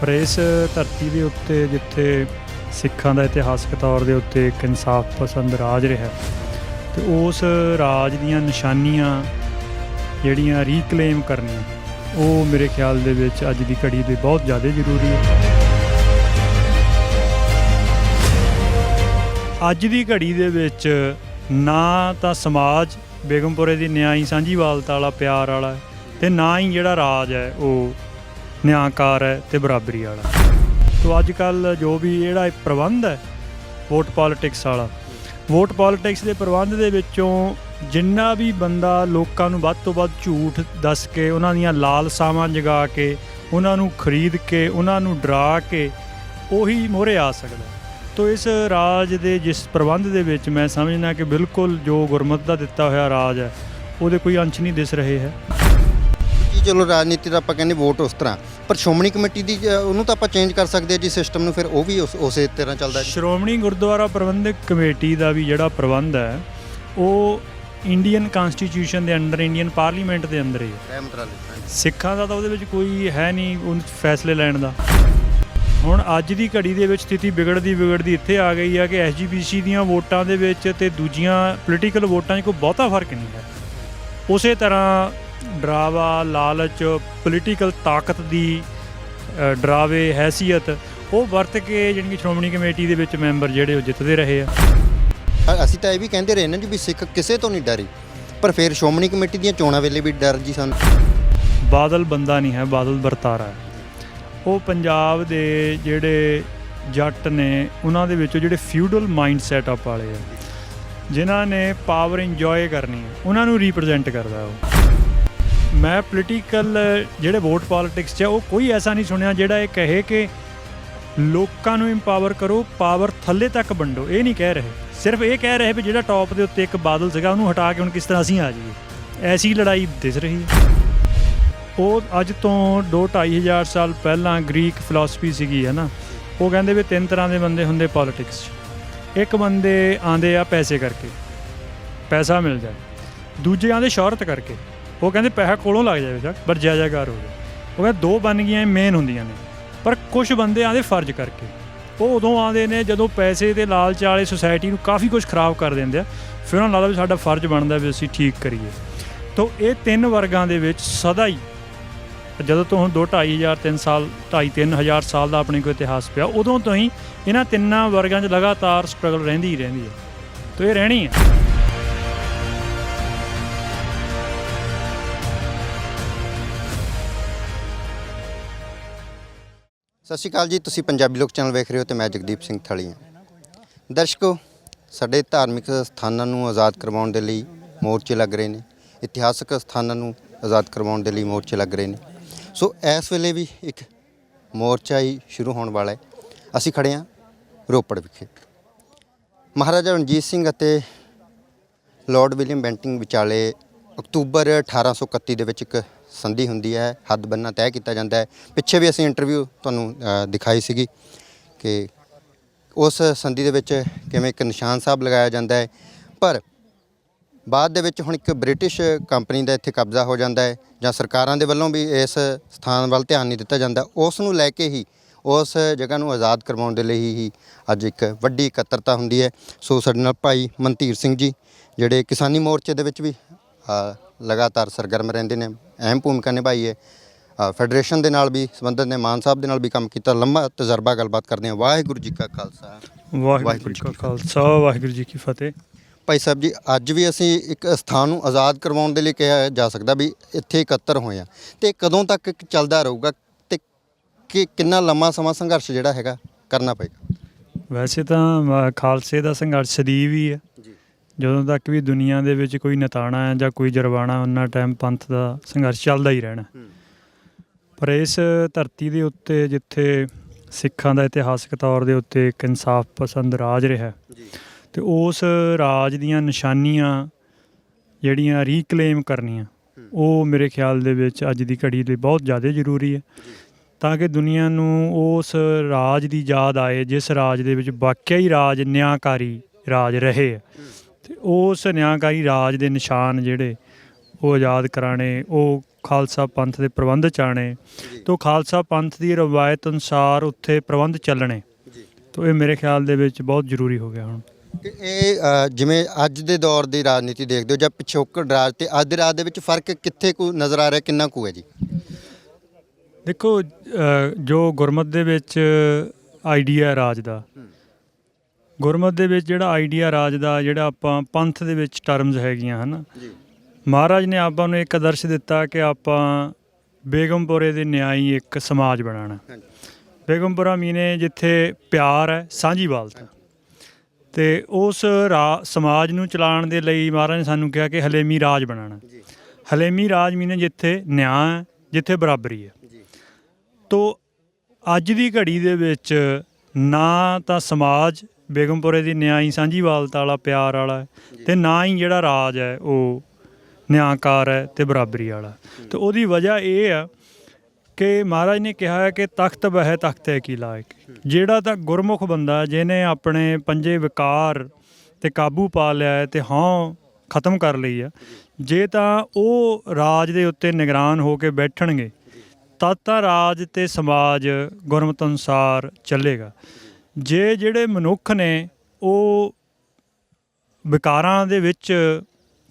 ਪਰ ਇਸ ਧਰਤੀ ਦੇ ਉੱਤੇ ਜਿੱਥੇ ਸਿੱਖਾਂ ਦਾ ਇਤਿਹਾਸਕ ਤੌਰ ਦੇ ਉੱਤੇ ਇੱਕ ਇਨਸਾਫ ਪਸੰਦ ਰਾਜ ਰਿਹਾ ਅਤੇ ਉਸ ਰਾਜ ਦੀਆਂ ਨਿਸ਼ਾਨੀਆਂ ਜਿਹੜੀਆਂ ਰੀਕਲੇਮ ਕਰਨੀਆਂ ਉਹ ਮੇਰੇ ਖਿਆਲ ਦੇ ਵਿੱਚ ਅੱਜ ਦੀ ਘੜੀ ਦੇ ਬਹੁਤ ਜ਼ਿਆਦਾ ਜ਼ਰੂਰੀ ਹੈ। ਅੱਜ ਦੀ ਘੜੀ ਦੇ ਵਿੱਚ ਨਾ ਤਾਂ ਸਮਾਜ ਬੇਗਮਪੁਰੇ ਦੀ ਨਿਆਈ ਸਾਂਝੀਵਾਲਤਾ ਵਾਲਾ ਪਿਆਰ ਵਾਲਾ ਅਤੇ ਨਾ ਹੀ ਜਿਹੜਾ ਰਾਜ ਹੈ ਉਹ ਨਿਆਂਕਾਰ ਹੈ ਅਤੇ ਬਰਾਬਰੀ ਵਾਲਾ। ਤੋ ਅੱਜ ਕੱਲ੍ਹ ਜੋ ਵੀ ਜਿਹੜਾ ਇੱਕ ਪ੍ਰਬੰਧ ਹੈ ਵੋਟ ਪੋਲੀਟਿਕਸ ਵਾਲਾ, ਵੋਟ ਪੋਲੀਟਿਕਸ ਦੇ ਪ੍ਰਬੰਧ ਦੇ ਵਿੱਚੋਂ ਜਿੰਨਾ ਵੀ ਬੰਦਾ ਲੋਕਾਂ ਨੂੰ ਵੱਧ ਤੋਂ ਵੱਧ ਝੂਠ ਦੱਸ ਕੇ ਉਹਨਾਂ ਦੀਆਂ ਲਾਲਸਾਵਾਂ ਜਗਾ ਕੇ ਉਹਨਾਂ ਨੂੰ ਖਰੀਦ ਕੇ ਉਹਨਾਂ ਨੂੰ ਡਰਾ ਕੇ ਉਹੀ ਮੋਹਰੇ ਆ ਸਕਦਾ। ਤੋ ਇਸ ਰਾਜ ਦੇ ਜਿਸ ਪ੍ਰਬੰਧ ਦੇ ਵਿੱਚ ਮੈਂ ਸਮਝਦਾ ਕਿ ਬਿਲਕੁਲ ਜੋ ਗੁਰਮਤਿ ਦਾ ਦਿੱਤਾ ਹੋਇਆ ਰਾਜ ਹੈ ਉਹਦੇ ਕੋਈ ਅੰਸ਼ ਨਹੀਂ ਦਿਸ ਰਹੇ ਹੈ। ਜੀ ਚਲੋ ਰਾਜਨੀਤੀ ਦਾ ਆਪਾਂ ਕਹਿੰਦੇ ਵੋਟ ਉਸ ਤਰ੍ਹਾਂ, ਪਰ ਸ਼੍ਰੋਮਣੀ ਕਮੇਟੀ ਦੀ ਉਹਨੂੰ ਤਾਂ ਆਪਾਂ ਚੇਂਜ ਕਰ ਸਕਦੇ ਹਾਂ ਜੀ ਸਿਸਟਮ ਨੂੰ, ਫਿਰ ਉਹ ਵੀ ਉਸੇ ਤਰ੍ਹਾਂ ਚੱਲਦਾ। ਸ਼੍ਰੋਮਣੀ ਗੁਰਦੁਆਰਾ ਪ੍ਰਬੰਧਕ ਕਮੇਟੀ ਦਾ ਵੀ ਜਿਹੜਾ ਪ੍ਰਬੰਧ ਹੈ ਉਹ ਇੰਡੀਅਨ ਕਾਨਸਟੀਟਿਊਸ਼ਨ ਦੇ ਅੰਡਰ, ਇੰਡੀਅਨ ਪਾਰਲੀਮੈਂਟ ਦੇ ਅੰਦਰ ਹੀ ਹੈ। ਸਿੱਖਾਂ ਦਾ ਤਾਂ ਉਹਦੇ ਵਿੱਚ ਕੋਈ ਹੈ ਨਹੀਂ ਉਹ ਫੈਸਲੇ ਲੈਣ ਦਾ। ਹੁਣ ਅੱਜ ਦੀ ਘੜੀ ਦੇ ਵਿੱਚ ਸਥਿਤੀ ਵਿਗੜਦੀ ਇੱਥੇ ਆ ਗਈ ਹੈ ਕਿ SGPC ਦੀਆਂ ਵੋਟਾਂ ਦੇ ਵਿੱਚ ਅਤੇ ਦੂਜੀਆਂ ਪੋਲੀਟੀਕਲ ਵੋਟਾਂ 'ਚ ਕੋਈ ਬਹੁਤਾ ਫਰਕ ਨਹੀਂ ਹੈ। ਉਸੇ ਤਰ੍ਹਾਂ ਡਰਾਵਾ, ਲਾਲਚ, ਪੋਲੀਟੀਕਲ ਤਾਕਤ ਦੀ ਡਰਾਵੇ ਹੈਸੀਅਤ ਉਹ ਵਰਤ ਕੇ ਜਿਹੜੀ ਸ਼੍ਰੋਮਣੀ ਕਮੇਟੀ ਦੇ ਵਿੱਚ ਮੈਂਬਰ ਜਿਹੜੇ ਉਹ ਜਿੱਤਦੇ ਰਹੇ ਆ। ਅਸੀਂ ਤਾਂ ਇਹ ਵੀ ਕਹਿੰਦੇ ਰਹੇ ਨਾ ਜੀ ਵੀ ਸਿੱਖ ਕਿਸੇ ਤੋਂ ਨਹੀਂ ਡਰੇ, ਪਰ ਫਿਰ ਸ਼੍ਰੋਮਣੀ ਕਮੇਟੀ ਦੀਆਂ ਚੋਣਾਂ ਵੇਲੇ ਵੀ ਡਰ ਜੀ ਸਾਨੂੰ। ਬਾਦਲ ਬੰਦਾ ਨਹੀਂ ਹੈ, ਬਾਦਲ ਵਰਤਾਰਾ ਹੈ। ਉਹ ਪੰਜਾਬ ਦੇ ਜਿਹੜੇ ਜੱਟ ਨੇ ਉਹਨਾਂ ਦੇ ਵਿੱਚੋਂ ਜਿਹੜੇ ਫਿਊਡਲ ਮਾਈਂਡ ਸੈਟਅਪ ਵਾਲੇ ਆ ਜਿਨ੍ਹਾਂ ਨੇ ਪਾਵਰ ਇੰਜੋਏ ਕਰਨੀ ਹੈ ਉਹਨਾਂ ਨੂੰ ਰੀਪ੍ਰਜੈਂਟ ਕਰਦਾ ਉਹ। ਮੈਂ ਪੋਲੀਟੀਕਲ ਜਿਹੜੇ ਵੋਟ ਪੋਲੀਟਿਕਸ 'ਚ ਉਹ ਕੋਈ ਐਸਾ ਨਹੀਂ ਸੁਣਿਆ ਜਿਹੜਾ ਇਹ ਕਹੇ ਕਿ ਲੋਕਾਂ ਨੂੰ ਇੰਪਾਵਰ ਕਰੋ, ਪਾਵਰ ਥੱਲੇ ਤੱਕ ਵੰਡੋ। ਇਹ ਨਹੀਂ ਕਹਿ ਰਹੇ, ਸਿਰਫ ਇਹ ਕਹਿ ਰਹੇ ਵੀ ਜਿਹੜਾ ਟੌਪ ਦੇ ਉੱਤੇ ਇੱਕ ਬਾਦਲ ਸੀਗਾ ਉਹਨੂੰ ਹਟਾ ਕੇ ਹੁਣ ਕਿਸ ਤਰ੍ਹਾਂ ਅਸੀਂ ਆ ਜਾਈਏ। ਐਸੀ ਲੜਾਈ ਦਿਸ ਰਹੀ ਹੈ। ਉਹ ਅੱਜ ਤੋਂ 2-2.5 ਹਜ਼ਾਰ ਸਾਲ ਪਹਿਲਾਂ ਗ੍ਰੀਕ ਫਿਲਾਸਫੀ ਸੀਗੀ ਹੈ ਨਾ, ਉਹ ਕਹਿੰਦੇ ਵੀ 3 ਤਰ੍ਹਾਂ ਦੇ ਬੰਦੇ ਹੁੰਦੇ ਪੋਲੀਟਿਕਸ 'ਚ। ਇੱਕ ਬੰਦੇ ਆਉਂਦੇ ਆ ਪੈਸੇ ਕਰਕੇ, ਪੈਸਾ ਮਿਲ ਜਾਏ। ਦੂਜੇ ਆਉਂਦੇ ਸ਼ੌਹਰਤ ਕਰਕੇ, ਉਹ ਕਹਿੰਦੇ ਪੈਸਾ ਕੋਲੋਂ ਲੱਗ ਜਾਵੇ ਸਰ ਪਰ ਜੈ ਜੈਕਾਰ ਹੋ ਜਾਵੇ। ਉਹ ਕਹਿੰਦੇ 2 ਬਣ ਗਈਆਂ ਮੇਨ ਹੁੰਦੀਆਂ ਨੇ। ਪਰ ਕੁਛ ਬੰਦੇ ਆਉਂਦੇ ਫਰਜ਼ ਕਰਕੇ, ਉਹ ਉਦੋਂ ਆਉਂਦੇ ਨੇ ਜਦੋਂ ਪੈਸੇ ਦੇ ਲਾਲਚ ਵਾਲੇ ਸੁਸਾਇਟੀ ਨੂੰ ਕਾਫੀ ਕੁਛ ਖਰਾਬ ਕਰ ਦਿੰਦੇ ਆ। ਫਿਰ ਉਹਨਾਂ ਨੂੰ ਲੱਗਦਾ ਵੀ ਸਾਡਾ ਫਰਜ਼ ਬਣਦਾ ਵੀ ਅਸੀਂ ਠੀਕ ਕਰੀਏ। ਤਾਂ ਇਹ 3 ਵਰਗਾਂ ਦੇ ਵਿੱਚ ਸਦਾ ਹੀ ਜਦੋਂ ਤੋਂ ਹੁਣ 2-2.5 ਹਜ਼ਾਰ 3 ਸਾਲ 2.5-3 ਹਜ਼ਾਰ ਸਾਲ ਦਾ ਆਪਣੇ ਕੋਲ ਇਤਿਹਾਸ ਪਿਆ, ਉਦੋਂ ਤੋਂ ਹੀ ਇਹਨਾਂ 3 ਵਰਗਾਂ 'ਚ ਲਗਾਤਾਰ ਸਟਰਗਲ ਰਹਿੰਦੀ ਹੈ। ਤਾਂ ਇਹ ਰਹਿਣੀ ਹੈ। ਸਤਿ ਸ਼੍ਰੀ ਅਕਾਲ ਜੀ, ਤੁਸੀਂ ਪੰਜਾਬੀ ਲੋਕ ਚੈਨਲ ਵੇਖ ਰਹੇ ਹੋ ਅਤੇ ਮੈਂ ਜਗਦੀਪ ਸਿੰਘ ਥਲੀ ਹਾਂ। ਦਰਸ਼ਕੋ, ਸਾਡੇ ਧਾਰਮਿਕ ਸਥਾਨਾਂ ਨੂੰ ਆਜ਼ਾਦ ਕਰਵਾਉਣ ਦੇ ਲਈ ਮੋਰਚੇ ਲੱਗ ਰਹੇ ਨੇ, ਇਤਿਹਾਸਕ ਸਥਾਨਾਂ ਨੂੰ ਆਜ਼ਾਦ ਕਰਵਾਉਣ ਦੇ ਲਈ ਮੋਰਚੇ ਲੱਗ ਰਹੇ ਨੇ। ਸੋ ਇਸ ਵੇਲੇ ਵੀ ਇੱਕ ਮੋਰਚਾ ਹੀ ਸ਼ੁਰੂ ਹੋਣ ਵਾਲਾ ਹੈ। ਅਸੀਂ ਖੜ੍ਹੇ ਹਾਂ ਰੋਪੜ ਵਿਖੇ। ਮਹਾਰਾਜਾ ਰਣਜੀਤ ਸਿੰਘ ਅਤੇ ਲਾਰਡ ਵਿਲੀਅਮ ਬੈਂਟਿੰਗ ਵਿਚਾਲੇ ਅਕਤੂਬਰ 1831 ਦੇ ਵਿੱਚ ਇੱਕ ਸੰਧੀ ਹੁੰਦੀ ਹੈ, ਹੱਦ ਬੰਨਾ ਤੈਅ ਕੀਤਾ ਜਾਂਦਾ ਹੈ। ਪਿੱਛੇ ਵੀ ਅਸੀਂ ਇੰਟਰਵਿਊ ਤੁਹਾਨੂੰ ਦਿਖਾਈ ਸੀਗੀ ਕਿ ਉਸ ਸੰਧੀ ਦੇ ਵਿੱਚ ਕਿਵੇਂ ਇੱਕ ਨਿਸ਼ਾਨ ਸਾਹਿਬ ਲਗਾਇਆ ਜਾਂਦਾ ਹੈ। ਪਰ ਬਾਅਦ ਦੇ ਵਿੱਚ ਹੁਣ ਇੱਕ ਬ੍ਰਿਟਿਸ਼ ਕੰਪਨੀ ਦਾ ਇੱਥੇ ਕਬਜ਼ਾ ਹੋ ਜਾਂਦਾ ਹੈ, ਜਾਂ ਸਰਕਾਰਾਂ ਦੇ ਵੱਲੋਂ ਵੀ ਇਸ ਸਥਾਨ ਵੱਲ ਧਿਆਨ ਨਹੀਂ ਦਿੱਤਾ ਜਾਂਦਾ। ਉਸ ਨੂੰ ਲੈ ਕੇ ਹੀ ਉਸ ਜਗ੍ਹਾ ਨੂੰ ਆਜ਼ਾਦ ਕਰਵਾਉਣ ਦੇ ਲਈ ਹੀ ਅੱਜ ਇੱਕ ਵੱਡੀ ਇਕੱਤਰਤਾ ਹੁੰਦੀ ਹੈ। ਸੋ ਸਾਡੇ ਨਾਲ ਭਾਈ ਮਨਧੀਰ ਸਿੰਘ ਜੀ, ਜਿਹੜੇ ਕਿਸਾਨੀ ਮੋਰਚੇ ਦੇ ਵਿੱਚ ਵੀ ਲਗਾਤਾਰ ਸਰਗਰਮ ਰਹਿੰਦੇ ਨੇ, ਅਹਿਮ ਭੂਮਿਕਾ ਨਿਭਾਈ ਹੈ। ਫੈਡਰੇਸ਼ਨ ਦੇ ਨਾਲ ਵੀ ਸੰਬੰਧਿਤ ਨੇ, ਮਾਨ ਸਾਹਿਬ ਦੇ ਨਾਲ ਵੀ ਕੰਮ ਕੀਤਾ, ਲੰਬਾ ਤਜਰਬਾ। ਗੱਲਬਾਤ ਕਰਦੇ ਹਾਂ। ਵਾਹਿਗੁਰੂ ਜੀ ਕਾ ਖਾਲਸਾ, ਵਾਹਿਗੁਰੂ ਜੀ ਕਾ ਖਾਲਸਾ, ਵਾਹਿਗੁਰੂ ਜੀ ਕੀ ਫਤਿਹ। ਭਾਈ ਸਾਹਿਬ ਜੀ, ਅੱਜ ਵੀ ਅਸੀਂ ਇੱਕ ਸਥਾਨ ਨੂੰ ਆਜ਼ਾਦ ਕਰਵਾਉਣ ਦੇ ਲਈ ਕਿਹਾ ਜਾ ਸਕਦਾ ਵੀ ਇੱਥੇ ਇਕੱਤਰ ਹੋਏ ਹਾਂ, ਅਤੇ ਕਦੋਂ ਤੱਕ ਚੱਲਦਾ ਰਹੂਗਾ ਅਤੇ ਕਿੰਨਾ ਲੰਮਾ ਸਮਾਂ ਸੰਘਰਸ਼ ਜਿਹੜਾ ਹੈਗਾ ਕਰਨਾ ਪਏਗਾ? ਵੈਸੇ ਤਾਂ ਖਾਲਸੇ ਦਾ ਸੰਘਰਸ਼ ਸਦੀਵ ਹੀ ਹੈ। ਜਦੋਂ ਤੱਕ ਵੀ ਦੁਨੀਆ ਦੇ ਵਿੱਚ ਕੋਈ ਨਤਾਣਾ ਹੈ ਜਾਂ ਕੋਈ ਜਰਵਾਣਾ, ਉਹਨਾਂ ਟਾਈਮ ਪੰਥ ਦਾ ਸੰਘਰਸ਼ ਚੱਲਦਾ ਹੀ ਰਹਿਣਾ। ਪਰ ਇਸ ਧਰਤੀ ਦੇ ਉੱਤੇ ਜਿੱਥੇ ਸਿੱਖਾਂ ਦਾ ਇਤਿਹਾਸਕ ਤੌਰ ਦੇ ਉੱਤੇ ਇੱਕ ਇਨਸਾਫ ਪਸੰਦ ਰਾਜ ਰਿਹਾ ਅਤੇ ਉਸ ਰਾਜ ਦੀਆਂ ਨਿਸ਼ਾਨੀਆਂ ਜਿਹੜੀਆਂ ਰੀਕਲੇਮ ਕਰਨੀਆਂ ਉਹ ਮੇਰੇ ਖਿਆਲ ਦੇ ਵਿੱਚ ਅੱਜ ਦੀ ਘੜੀ ਲਈ ਬਹੁਤ ਜ਼ਿਆਦਾ ਜ਼ਰੂਰੀ ਹੈ, ਤਾਂ ਕਿ ਦੁਨੀਆ ਨੂੰ ਉਸ ਰਾਜ ਦੀ ਯਾਦ ਆਏ ਜਿਸ ਰਾਜ ਦੇ ਵਿੱਚ ਵਾਕਿਆ ਹੀ ਰਾਜ ਨਿਆਂਕਾਰੀ ਰਾਜ ਰਹੇ। ਅਤੇ ਉਸ ਨਿਆਂਕਾਰੀ ਰਾਜ ਦੇ ਨਿਸ਼ਾਨ ਜਿਹੜੇ ਉਹ ਆਜ਼ਾਦ ਕਰਾਉਣੇ, ਉਹ ਖਾਲਸਾ ਪੰਥ ਦੇ ਪ੍ਰਬੰਧ ਚਾਣੇ ਤੋਂ ਖਾਲਸਾ ਪੰਥ ਦੀ ਰਵਾਇਤ ਅਨੁਸਾਰ ਉੱਥੇ ਪ੍ਰਬੰਧ ਚੱਲਣੇ। ਤੋਂ ਇਹ ਮੇਰੇ ਖਿਆਲ ਦੇ ਵਿੱਚ ਬਹੁਤ ਜ਼ਰੂਰੀ ਹੋ ਗਿਆ ਹੁਣ। ਤੇ ਇਹ ਜਿਵੇਂ ਅੱਜ ਦੇ ਦੌਰ ਦੀ ਰਾਜਨੀਤੀ ਦੇਖਦੇ ਹੋ ਜਾਂ ਪਿਛੋਕੜ ਰਾਜ ਤੇ ਅੱਜ ਦੇ ਰਾਜ ਦੇ ਵਿੱਚ ਫਰਕ ਕਿੱਥੇ ਕੁ ਨਜ਼ਰ ਆ ਰਿਹਾ, ਕਿੰਨਾ ਕੁ ਹੈ ਜੀ? ਦੇਖੋ ਜੋ ਗੁਰਮਤ ਦੇ ਵਿੱਚ ਆਈਡੀਆ ਰਾਜ ਦਾ, ਗੁਰਮਤ ਦੇ ਵਿੱਚ ਜਿਹੜਾ ਆਈਡੀਆ ਰਾਜ ਦਾ, ਜਿਹੜਾ ਆਪਾਂ ਪੰਥ ਦੇ ਵਿੱਚ ਟਰਮਸ ਹੈਗੀਆਂ ਹਨ, ਮਹਾਰਾਜ ਨੇ ਆਪਾਂ ਨੂੰ ਇੱਕ ਆਦਰਸ਼ ਦਿੱਤਾ ਕਿ ਆਪਾਂ ਬੇਗਮਪੁਰੇ ਦੇ ਨਿਆਈ ਇੱਕ ਸਮਾਜ ਬਣਾਉਣਾ। ਬੇਗਮਪੁਰਾ ਮੀਨੇ ਜਿੱਥੇ ਪਿਆਰ ਹੈ, ਸਾਂਝੀਵਾਲਤਾ, ਅਤੇ ਉਸ ਸਮਾਜ ਨੂੰ ਚਲਾਉਣ ਦੇ ਲਈ ਮਹਾਰਾਜ ਨੇ ਸਾਨੂੰ ਕਿਹਾ ਕਿ ਹਲੇਮੀ ਰਾਜ ਬਣਾਉਣਾ। ਹਲੇਮੀ ਰਾਜ ਮੀਨੇ ਜਿੱਥੇ ਨਿਆਂ ਹੈ, ਜਿੱਥੇ ਬਰਾਬਰੀ ਹੈ। ਤੋ ਅੱਜ ਦੀ ਘੜੀ ਦੇ ਵਿੱਚ ਨਾ ਤਾਂ ਸਮਾਜ ਬੇਗਮਪੁਰੇ ਦੀ ਨਿਆਈ ਸਾਂਝੀਵਾਲਤਾ ਵਾਲਾ, ਪਿਆਰ ਵਾਲਾ, ਅਤੇ ਨਾ ਹੀ ਜਿਹੜਾ ਰਾਜ ਹੈ ਉਹ ਨਿਆਂਕਾਰ ਹੈ ਅਤੇ ਬਰਾਬਰੀ ਵਾਲਾ। ਅਤੇ ਉਹਦੀ ਵਜ੍ਹਾ ਇਹ ਆ ਕਿ ਮਹਾਰਾਜ ਨੇ ਕਿਹਾ ਹੈ ਕਿ ਤਖਤ ਬਹਿ ਤਖਤੇ ਕੀ ਲਾਇਕ। ਜਿਹੜਾ ਤਾਂ ਗੁਰਮੁਖ ਬੰਦਾ ਜਿਹਨੇ ਆਪਣੇ ਪੰਜੇ ਵਿਕਾਰ 'ਤੇ ਕਾਬੂ ਪਾ ਲਿਆ ਹੈ ਅਤੇ ਹਉਂ ਖਤਮ ਕਰ ਲਈ ਆ, ਜੇ ਤਾਂ ਉਹ ਰਾਜ ਦੇ ਉੱਤੇ ਨਿਗਰਾਨ ਹੋ ਕੇ ਬੈਠਣਗੇ ਤਦ ਤਾਂ ਰਾਜ ਅਤੇ ਸਮਾਜ ਗੁਰਮਤਿ ਅਨੁਸਾਰ ਚੱਲੇਗਾ। ਜੇ ਜਿਹੜੇ ਮਨੁੱਖ ਨੇ ਉਹ ਵਿਕਾਰਾਂ ਦੇ ਵਿੱਚ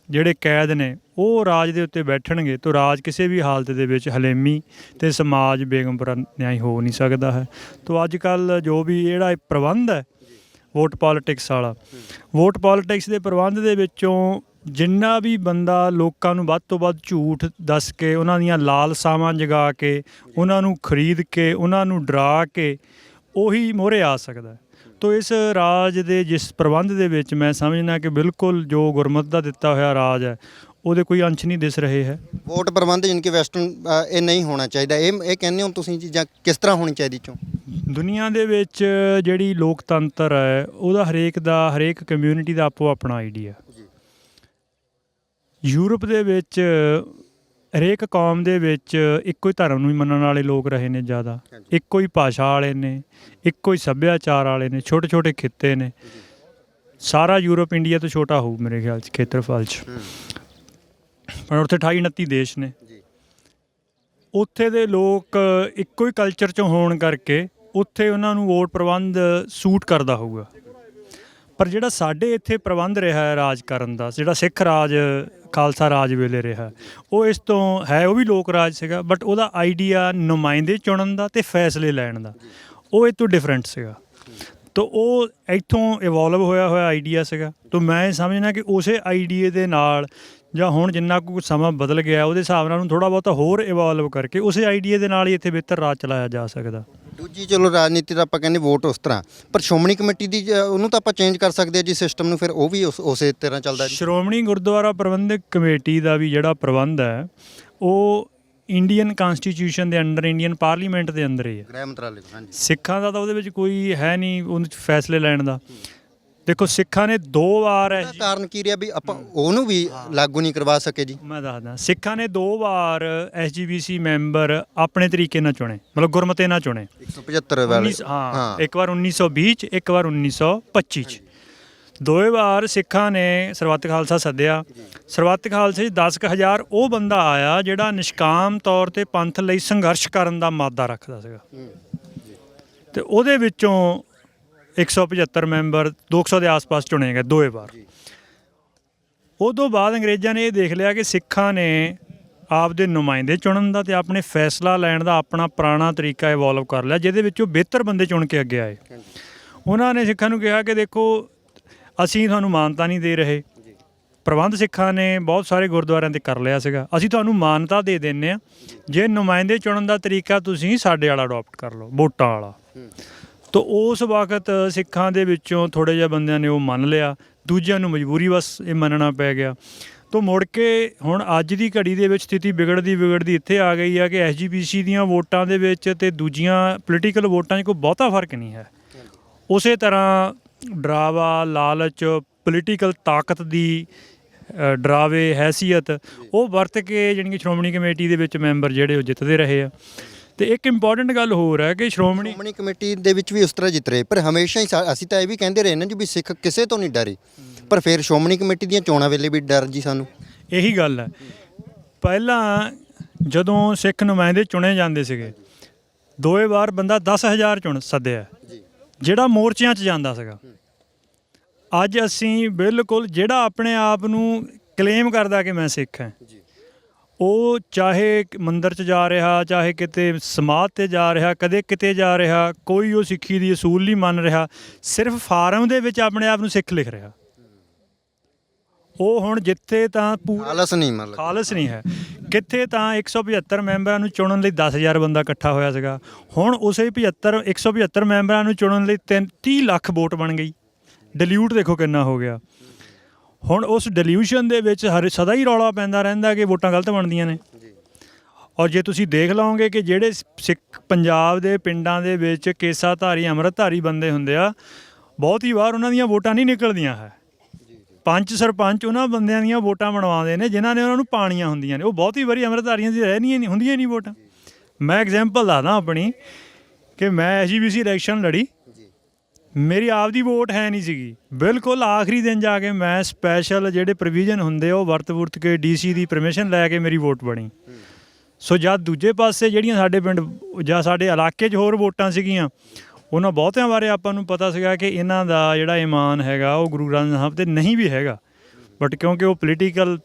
ਜਿਹੜੇ ਕੈਦ ਨੇ ਉਹ ਰਾਜ ਦੇ ਉੱਤੇ ਬੈਠਣਗੇ ਤਾਂ ਰਾਜ ਕਿਸੇ ਵੀ ਹਾਲਤ ਦੇ ਵਿੱਚ ਹਲੇਮੀ ਅਤੇ ਸਮਾਜ ਬੇਗਮਪੁਰਾ ਨਿਆਈ ਹੋ ਨਹੀਂ ਸਕਦਾ ਹੈ। ਤਾਂ ਅੱਜ ਕੱਲ੍ਹ ਜੋ ਵੀ ਜਿਹੜਾ ਪ੍ਰਬੰਧ ਹੈ ਵੋਟ ਪੋਲੀਟਿਕਸ ਵਾਲਾ, ਵੋਟ ਪੋਲੀਟਿਕਸ ਦੇ ਪ੍ਰਬੰਧ ਦੇ ਵਿੱਚੋਂ ਜਿੰਨਾ ਵੀ ਬੰਦਾ ਲੋਕਾਂ ਨੂੰ ਵੱਧ ਤੋਂ ਵੱਧ ਝੂਠ ਦੱਸ ਕੇ, ਉਹਨਾਂ ਦੀਆਂ ਲਾਲਸਾਵਾਂ ਜਗਾ ਕੇ, ਉਹਨਾਂ ਨੂੰ ਖਰੀਦ ਕੇ, ਉਹਨਾਂ ਨੂੰ ਡਰਾ ਕੇ ਉਹੀ ਮੋਹਰੇ ਆ ਸਕਦਾ। ਤੋ ਇਸ ਰਾਜ ਦੇ ਜਿਸ ਪ੍ਰਬੰਧ ਦੇ ਵਿੱਚ ਮੈਂ ਸਮਝਦਾ ਕਿ ਬਿਲਕੁਲ ਜੋ ਗੁਰਮਤ ਦਾ ਦਿੱਤਾ ਹੋਇਆ ਰਾਜ ਹੈ ਉਹਦੇ ਕੋਈ ਅੰਸ਼ ਨਹੀਂ ਦਿਸ ਰਹੇ ਹੈ। ਵੋਟ ਪ੍ਰਬੰਧ ਜਾਣੀ ਕਿ ਵੈਸਟਰਨ ਇਹ ਨਹੀਂ ਹੋਣਾ ਚਾਹੀਦਾ, ਇਹ ਕਹਿੰਦੇ ਹੋ ਤੁਸੀਂ ਜੀ, ਜਾਂ ਕਿਸ ਤਰ੍ਹਾਂ ਹੋਣੀ ਚਾਹੀਦੀ ਚੋਂ? ਦੁਨੀਆ ਦੇ ਵਿੱਚ ਜਿਹੜੀ ਲੋਕਤੰਤਰ ਹੈ ਉਹਦਾ ਹਰੇਕ ਕਮਿਊਨਿਟੀ ਦਾ ਆਪੋ ਆਪਣਾ ਆਈਡੀਆ। ਯੂਰਪ ਦੇ ਵਿੱਚ ਹਰੇਕ ਕੌਮ ਦੇ ਵਿੱਚ ਇੱਕੋ ਹੀ ਧਰਮ ਨੂੰ ਹੀ ਮੰਨਣ ਵਾਲੇ ਲੋਕ ਰਹੇ ਨੇ ਜ਼ਿਆਦਾ, ਇੱਕੋ ਹੀ ਭਾਸ਼ਾ ਵਾਲੇ ਨੇ, ਇੱਕੋ ਹੀ ਸੱਭਿਆਚਾਰ ਵਾਲੇ ਨੇ, ਛੋਟੇ ਛੋਟੇ ਖਿੱਤੇ ਨੇ। ਸਾਰਾ ਯੂਰਪ ਇੰਡੀਆ ਤੋਂ ਛੋਟਾ ਹੋਊ ਮੇਰੇ ਖਿਆਲ 'ਚ ਖੇਤਰਫਲ 'ਚ, ਪਰ ਉੱਥੇ 28-29 ਦੇਸ਼ ਨੇ। ਉੱਥੇ ਦੇ ਲੋਕ ਇੱਕੋ ਹੀ ਕਲਚਰ 'ਚੋਂ ਹੋਣ ਕਰਕੇ ਉੱਥੇ ਉਹਨਾਂ ਨੂੰ ਵੋਟ ਪ੍ਰਬੰਧ ਸੂਟ ਕਰਦਾ ਹੋਊਗਾ। ਪਰ ਜਿਹੜਾ ਸਾਡੇ ਇੱਥੇ ਪ੍ਰਬੰਧ ਰਿਹਾ ਹੈ ਰਾਜ ਕਰਨ ਦਾ, ਜਿਹੜਾ ਸਿੱਖ ਰਾਜ ਖਾਲਸਾ ਰਾਜ ਵੇਲੇ ਰਿਹਾ, ਉਹ ਇਸ ਤੋਂ ਹੈ, ਉਹ ਵੀ ਲੋਕ ਰਾਜ ਸੀਗਾ, ਬਟ ਉਹਦਾ ਆਈਡੀਆ ਨੁਮਾਇੰਦੇ ਚੁਣਨ ਦਾ ਅਤੇ ਫੈਸਲੇ ਲੈਣ ਦਾ ਉਹ ਇਹ ਤੋਂ ਡਿਫਰੈਂਟ ਸੀਗਾ। ਤਾਂ ਉਹ ਇੱਥੋਂ ਇਵੋਲਵ ਹੋਇਆ ਆਈਡੀਆ ਸੀਗਾ। ਤਾਂ ਮੈਂ ਸਮਝਦਾ ਕਿ ਉਸੇ ਆਈਡੀਏ ਦੇ ਨਾਲ ਜਾਂ ਹੁਣ ਜਿੰਨਾ ਕੁ ਸਮਾਂ ਬਦਲ ਗਿਆ ਉਹਦੇ ਹਿਸਾਬ ਨਾਲ ਉਹਨੂੰ ਥੋੜ੍ਹਾ ਬਹੁਤਾ ਹੋਰ ਇਵੋਲਵ ਕਰਕੇ ਉਸੇ ਆਈਡੀਏ ਦੇ ਨਾਲ ਹੀ ਇੱਥੇ ਬਿਹਤਰ ਰਾਜ ਚਲਾਇਆ ਜਾ ਸਕਦਾ। ਦੂਜੀ ਚਲੋ ਰਾਜਨੀਤੀ ਦਾ ਆਪਾਂ ਕਹਿੰਦੇ ਵੋਟ ਉਸ ਤਰ੍ਹਾਂ, ਪਰ ਸ਼੍ਰੋਮਣੀ ਕਮੇਟੀ ਦੀ ਉਹਨੂੰ ਤਾਂ ਆਪਾਂ ਚੇਂਜ ਕਰ ਸਕਦੇ ਹਾਂ ਜੀ ਸਿਸਟਮ ਨੂੰ, ਫਿਰ ਉਹ ਵੀ ਉਸੇ ਤਰ੍ਹਾਂ ਚੱਲਦਾ ਜੀ। ਸ਼੍ਰੋਮਣੀ ਗੁਰਦੁਆਰਾ ਪ੍ਰਬੰਧਕ ਕਮੇਟੀ ਦਾ ਵੀ ਜਿਹੜਾ ਪ੍ਰਬੰਧ ਹੈ ਉਹ ਇੰਡੀਅਨ ਕਾਨਸਟੀਟਿਊਸ਼ਨ ਦੇ ਅੰਡਰ, ਇੰਡੀਅਨ ਪਾਰਲੀਮੈਂਟ ਦੇ ਅੰਦਰ ਹੀ ਹੈ, ਗ੍ਰਹਿ ਮੰਤਰਾਲੇ। ਹਾਂਜੀ, ਸਿੱਖਾਂ ਦਾ ਤਾਂ ਉਹਦੇ ਵਿੱਚ ਕੋਈ ਹੈ ਨਹੀਂ ਉਹਦੇ 'ਚ ਫੈਸਲੇ ਲੈਣ ਦਾ। ਦੇਖੋ ਸਿੱਖਾਂ ਨੇ 2 ਵਾਰ ਹੈ, ਕਾਰਨ ਕੀ ਰਿਹਾ ਵੀ ਆਪਾਂ ਉਹਨੂੰ ਵੀ ਲਾਗੂ ਨਹੀਂ ਕਰਵਾ ਸਕੇ ਜੀ? ਮੈਂ ਦੱਸਦਾ, ਸਿੱਖਾਂ ਨੇ 2 ਵਾਰ SGPC ਮੈਂਬਰ ਆਪਣੇ ਤਰੀਕੇ ਨਾਲ ਚੁਣੇ, ਮਤਲਬ ਗੁਰਮਤੇ ਨਾਲ ਚੁਣੇ। 175 ਵਾਲੇ, ਹਾਂ, ਇੱਕ ਵਾਰ 1920 'ਚ, ਇੱਕ ਵਾਰ 1925 'ਚ। ਦੋਵੇਂ ਵਾਰ ਸਿੱਖਾਂ ਨੇ ਸਰਬੱਤ ਖਾਲਸਾ ਸੱਦਿਆ। ਸਰਬੱਤ ਖਾਲਸੇ 'ਚ 10,000 ਉਹ ਬੰਦਾ ਆਇਆ ਜਿਹੜਾ ਨਿਸ਼ਕਾਮ ਤੌਰ 'ਤੇ ਪੰਥ ਲਈ ਸੰਘਰਸ਼ ਕਰਨ ਦਾ ਮਾਦਾ ਰੱਖਦਾ ਸੀਗਾ, ਅਤੇ ਉਹਦੇ ਵਿੱਚੋਂ 175 ਮੈਂਬਰ 200 ਦੇ ਆਸ-ਪਾਸ ਚੁਣੇ ਗਏ ਦੋਵੇਂ ਵਾਰ। ਉਦੋਂ ਬਾਅਦ ਅੰਗਰੇਜ਼ਾਂ ਨੇ ਇਹ ਦੇਖ ਲਿਆ ਕਿ ਸਿੱਖਾਂ ਨੇ ਆਪਦੇ ਨੁਮਾਇੰਦੇ ਚੁਣਨ ਦਾ ਅਤੇ ਆਪਣੇ ਫੈਸਲਾ ਲੈਣ ਦਾ ਆਪਣਾ ਪੁਰਾਣਾ ਤਰੀਕਾ ਇਵੋਲਵ ਕਰ ਲਿਆ, ਜਿਹਦੇ ਵਿੱਚੋਂ ਬਿਹਤਰ ਬੰਦੇ ਚੁਣ ਕੇ ਅੱਗੇ ਆਏ। ਉਹਨਾਂ ਨੇ ਸਿੱਖਾਂ ਨੂੰ ਕਿਹਾ ਕਿ ਦੇਖੋ ਅਸੀਂ ਤੁਹਾਨੂੰ ਮਾਨਤਾ ਨਹੀਂ ਦੇ ਰਹੇ, ਪ੍ਰਬੰਧ ਸਿੱਖਾਂ ਨੇ ਬਹੁਤ ਸਾਰੇ ਗੁਰਦੁਆਰਿਆਂ 'ਤੇ ਕਰ ਲਿਆ ਸੀਗਾ, ਅਸੀਂ ਤੁਹਾਨੂੰ ਮਾਨਤਾ ਦੇ ਦਿੰਦੇ ਹਾਂ ਜੇ ਨੁਮਾਇੰਦੇ ਚੁਣਨ ਦਾ ਤਰੀਕਾ ਤੁਸੀਂ ਸਾਡੇ ਵਾਲਾ ਅਡੋਪਟ ਕਰ ਲਓ, ਵੋਟਾਂ ਵਾਲਾ। ਤਾਂ ਉਸ ਵਕਤ ਸਿੱਖਾਂ ਦੇ ਵਿੱਚੋਂ ਥੋੜ੍ਹੇ ਜਿਹੇ ਬੰਦਿਆਂ ਨੇ ਉਹ ਮੰਨ ਲਿਆ, ਦੂਜਿਆਂ ਨੂੰ ਮਜਬੂਰੀ ਬਸ ਇਹ ਮੰਨਣਾ ਪੈ ਗਿਆ। ਤਾਂ ਮੁੜ ਕੇ ਹੁਣ ਅੱਜ ਦੀ ਘੜੀ ਦੇ ਵਿੱਚ ਸਥਿਤੀ ਵਿਗੜਦੀ ਇੱਥੇ ਆ ਗਈ ਆ ਕਿ SGPC ਦੀਆਂ ਵੋਟਾਂ ਦੇ ਵਿੱਚ ਅਤੇ ਦੂਜੀਆਂ ਪੋਲੀਟੀਕਲ ਵੋਟਾਂ 'ਚ ਕੋਈ ਬਹੁਤਾ ਫਰਕ ਨਹੀਂ ਹੈ। ਉਸੇ ਤਰ੍ਹਾਂ ਡਰਾਵਾ, ਲਾਲਚ, ਪੋਲੀਟੀਕਲ ਤਾਕਤ ਦੀ ਡਰਾਵੇ ਹੈਸੀਅਤ ਉਹ ਵਰਤ ਕੇ ਜਾਣੀ ਕਿ ਸ਼੍ਰੋਮਣੀ ਕਮੇਟੀ ਦੇ ਵਿੱਚ ਮੈਂਬਰ ਜਿਹੜੇ ਉਹ ਜਿੱਤਦੇ ਰਹੇ ਆ। ਅਤੇ ਇੱਕ ਇੰਪੋਰਟੈਂਟ ਗੱਲ ਹੋਰ ਹੈ ਕਿ ਸ਼੍ਰੋਮਣੀ ਕਮੇਟੀ ਦੇ ਵਿੱਚ ਵੀ ਉਸ ਤਰ੍ਹਾਂ ਜਿੱਤ ਰਹੇ, ਪਰ ਹਮੇਸ਼ਾ ਹੀ ਅਸੀਂ ਤਾਂ ਇਹ ਵੀ ਕਹਿੰਦੇ ਰਹੇ ਨਾ ਜੀ ਵੀ ਸਿੱਖ ਕਿਸੇ ਤੋਂ ਨਹੀਂ ਡਰੇ, ਪਰ ਫਿਰ ਸ਼੍ਰੋਮਣੀ ਕਮੇਟੀ ਦੀਆਂ ਚੋਣਾਂ ਵੇਲੇ ਵੀ ਡਰ ਜੀ ਸਾਨੂੰ। ਇਹੀ ਗੱਲ ਹੈ, ਪਹਿਲਾਂ ਜਦੋਂ ਸਿੱਖ ਨੁਮਾਇੰਦੇ ਚੁਣੇ ਜਾਂਦੇ ਸੀਗੇ, ਦੋਏ ਵਾਰ ਬੰਦਾ 10,000 ਚੁਣ ਸੱਦਿਆ ਜਿਹੜਾ ਮੋਰਚਿਆਂ 'ਚ ਜਾਂਦਾ ਸੀਗਾ। ਅੱਜ ਅਸੀਂ ਬਿਲਕੁਲ ਜਿਹੜਾ ਆਪਣੇ ਆਪ ਨੂੰ ਕਲੇਮ ਕਰਦਾ ਕਿ ਮੈਂ ਸਿੱਖ ਹਾਂ, ਉਹ ਚਾਹੇ ਮੰਦਿਰ 'ਚ ਜਾ ਰਿਹਾ, ਚਾਹੇ ਕਿਤੇ ਸਮਾਧ 'ਤੇ ਜਾ ਰਿਹਾ, ਕਦੇ ਕਿਤੇ ਜਾ ਰਿਹਾ, ਕੋਈ ਉਹ ਸਿੱਖੀ ਦੀ ਅਸੂਲ ਨਹੀਂ ਮੰਨ ਰਿਹਾ, ਸਿਰਫ ਫਾਰਮ ਦੇ ਵਿੱਚ ਆਪਣੇ ਆਪ ਨੂੰ ਸਿੱਖ ਲਿਖ ਰਿਹਾ। ਉਹ ਹੁਣ ਜਿੱਥੇ ਤਾਂ ਖਾਲਸ ਨਹੀਂ, ਮਤਲਬ ਖਾਲਸ ਨਹੀਂ ਹੈ, ਕਿੱਥੇ ਤਾਂ 175 ਮੈਂਬਰਾਂ ਨੂੰ ਚੁਣਨ ਲਈ 10,000 ਬੰਦਾ ਇਕੱਠਾ ਹੋਇਆ ਸੀਗਾ, ਹੁਣ ਉਸੇ 175 ਮੈਂਬਰਾਂ ਨੂੰ ਚੁਣਨ ਲਈ 30 ਲੱਖ ਵੋਟ ਬਣ ਗਈ। ਡਿਲਿਊਟ ਦੇਖੋ ਕਿੰਨਾ ਹੋ ਗਿਆ। ਹੁਣ ਉਸ ਡਿਲਿਊਸ਼ਨ ਦੇ ਵਿੱਚ ਸਦਾ ਹੀ ਰੌਲਾ ਪੈਂਦਾ ਰਹਿੰਦਾ ਕਿ ਵੋਟਾਂ ਗਲਤ ਬਣਦੀਆਂ ਨੇ। ਔਰ ਜੇ ਤੁਸੀਂ ਦੇਖ ਲਓਗੇ ਕਿ ਜਿਹੜੇ ਸਿੱਖ ਪੰਜਾਬ ਦੇ ਪਿੰਡਾਂ ਦੇ ਵਿੱਚ ਕੇਸਾਧਾਰੀ ਅੰਮ੍ਰਿਤਧਾਰੀ ਬੰਦੇ ਹੁੰਦੇ ਆ, ਬਹੁਤੀ ਵਾਰ ਉਹਨਾਂ ਦੀਆਂ ਵੋਟਾਂ ਨਹੀਂ ਨਿਕਲਦੀਆਂ ਹੈ। ਪੰਚ ਸਰਪੰਚ ਉਹਨਾਂ ਬੰਦਿਆਂ ਦੀਆਂ ਵੋਟਾਂ ਬਣਵਾਉਂਦੇ ਨੇ ਜਿਨ੍ਹਾਂ ਨੇ ਉਹਨਾਂ ਨੂੰ ਪਾਣੀਆਂ ਹੁੰਦੀਆਂ ਨੇ। ਉਹ ਬਹੁਤੀ ਵਾਰੀ ਅੰਮ੍ਰਿਤਧਾਰੀਆਂ ਦੀ ਰਹਿਣੀਆਂ ਨਹੀਂ ਹੁੰਦੀਆਂ, ਨਹੀਂ ਵੋਟਾਂ। ਮੈਂ ਐਗਜ਼ਾਮਪਲ ਦੱਸਦਾ ਆਪਣੀ ਕਿ ਮੈਂ SGPC ਇਲੈਕਸ਼ਨ ਲੜੀ, ਮੇਰੀ ਆਪਦੀ ਵੋਟ ਹੈ ਨਹੀਂ ਸੀਗੀ। ਬਿਲਕੁਲ ਆਖਰੀ ਦਿਨ ਜਾ ਕੇ ਮੈਂ ਸਪੈਸ਼ਲ ਜਿਹੜੇ ਪ੍ਰੋਵੀਜ਼ਨ ਹੁੰਦੇ ਉਹ ਵਰਤ ਕੇ DC ਦੀ ਪਰਮਿਸ਼ਨ ਲੈ ਕੇ ਮੇਰੀ ਵੋਟ ਬਣੀ। ਸੋ ਜਦ ਦੂਜੇ ਪਾਸੇ ਜਿਹੜੀਆਂ ਸਾਡੇ ਪਿੰਡ ਜਾਂ ਸਾਡੇ ਇਲਾਕੇ 'ਚ ਹੋਰ ਵੋਟਾਂ ਸੀਗੀਆਂ, ਉਹਨਾਂ ਬਹੁਤਿਆਂ ਬਾਰੇ ਆਪਾਂ ਨੂੰ ਪਤਾ ਸੀਗਾ ਕਿ ਇਹਨਾਂ ਦਾ ਜਿਹੜਾ ਈਮਾਨ ਹੈਗਾ ਉਹ ਗੁਰੂ ਗ੍ਰੰਥ ਸਾਹਿਬ 'ਤੇ ਨਹੀਂ ਵੀ ਹੈਗਾ, ਬਟ ਕਿਉਂਕਿ ਉਹ ਪੋਲੀਟੀਕਲ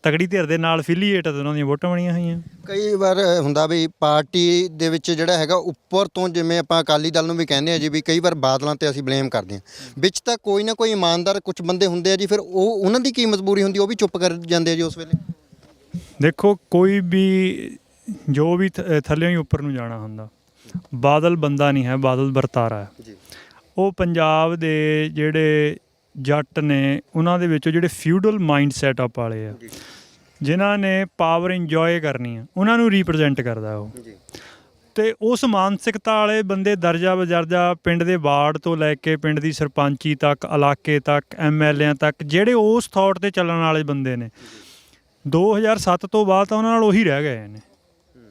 ਤਗੜੀ ਧਿਰ ਦੇ ਨਾਲ ਐਫੀਲੀਏਟ ਉਹਨਾਂ ਦੀਆਂ ਵੋਟਾਂ ਬਣੀਆਂ ਹੋਈਆਂ। ਕਈ ਵਾਰ ਹੁੰਦਾ ਵੀ ਪਾਰਟੀ ਦੇ ਵਿੱਚ ਜਿਹੜਾ ਹੈਗਾ ਉੱਪਰ ਤੋਂ, ਜਿਵੇਂ ਆਪਾਂ ਅਕਾਲੀ ਦਲ ਨੂੰ ਵੀ ਕਹਿੰਦੇ ਆ ਜੀ, ਵੀ ਕਈ ਵਾਰ ਬਾਦਲਾਂ 'ਤੇ ਅਸੀਂ ਬਲੇਮ ਕਰਦੇ ਹਾਂ, ਵਿੱਚ ਤਾਂ ਕੋਈ ਨਾ ਕੋਈ ਇਮਾਨਦਾਰ ਕੁਝ ਬੰਦੇ ਹੁੰਦੇ ਆ ਜੀ, ਫਿਰ ਉਹਨਾਂ ਦੀ ਕੀ ਮਜਬੂਰੀ ਹੁੰਦੀ, ਉਹ ਵੀ ਚੁੱਪ ਕਰ ਜਾਂਦੇ ਆ ਜੀ ਉਸ ਵੇਲੇ। ਦੇਖੋ ਕੋਈ ਵੀ ਜੋ ਵੀ ਥੱਲਿਓਂ ਹੀ ਉੱਪਰ ਨੂੰ ਜਾਣਾ ਹੁੰਦਾ, ਬਾਦਲ ਬੰਦਾ ਨਹੀਂ ਹੈ, ਬਾਦਲ ਵਰਤਾਰਾ ਹੈ। ਉਹ ਪੰਜਾਬ ਦੇ ਜਿਹੜੇ ਜੱਟ ਨੇ ਉਹਨਾਂ ਦੇ ਵਿੱਚੋਂ ਜਿਹੜੇ ਫਿਊਡਲ ਮਾਈਂਡ ਸੈਟਅਪ ਵਾਲੇ ਆ, ਜਿਨ੍ਹਾਂ ਨੇ ਪਾਵਰ ਇੰਜੋਏ ਕਰਨੀ ਆ, ਉਹਨਾਂ ਨੂੰ ਰੀਪ੍ਰਜੈਂਟ ਕਰਦਾ ਉਹ। ਅਤੇ ਉਸ ਮਾਨਸਿਕਤਾ ਵਾਲੇ ਬੰਦੇ ਦਰਜਾ ਬਦਰਜਾ ਪਿੰਡ ਦੇ ਵਾਰਡ ਤੋਂ ਲੈ ਕੇ ਪਿੰਡ ਦੀ ਸਰਪੰਚੀ ਤੱਕ, ਇਲਾਕੇ ਤੱਕ, MLA ਤੱਕ, ਜਿਹੜੇ ਉਸ ਥੌਟ 'ਤੇ ਚੱਲਣ ਵਾਲੇ ਬੰਦੇ ਨੇ, 2007 ਤੋਂ ਬਾਅਦ ਤਾਂ ਉਹਨਾਂ ਨਾਲ ਉਹੀ ਰਹਿ ਗਏ ਨੇ।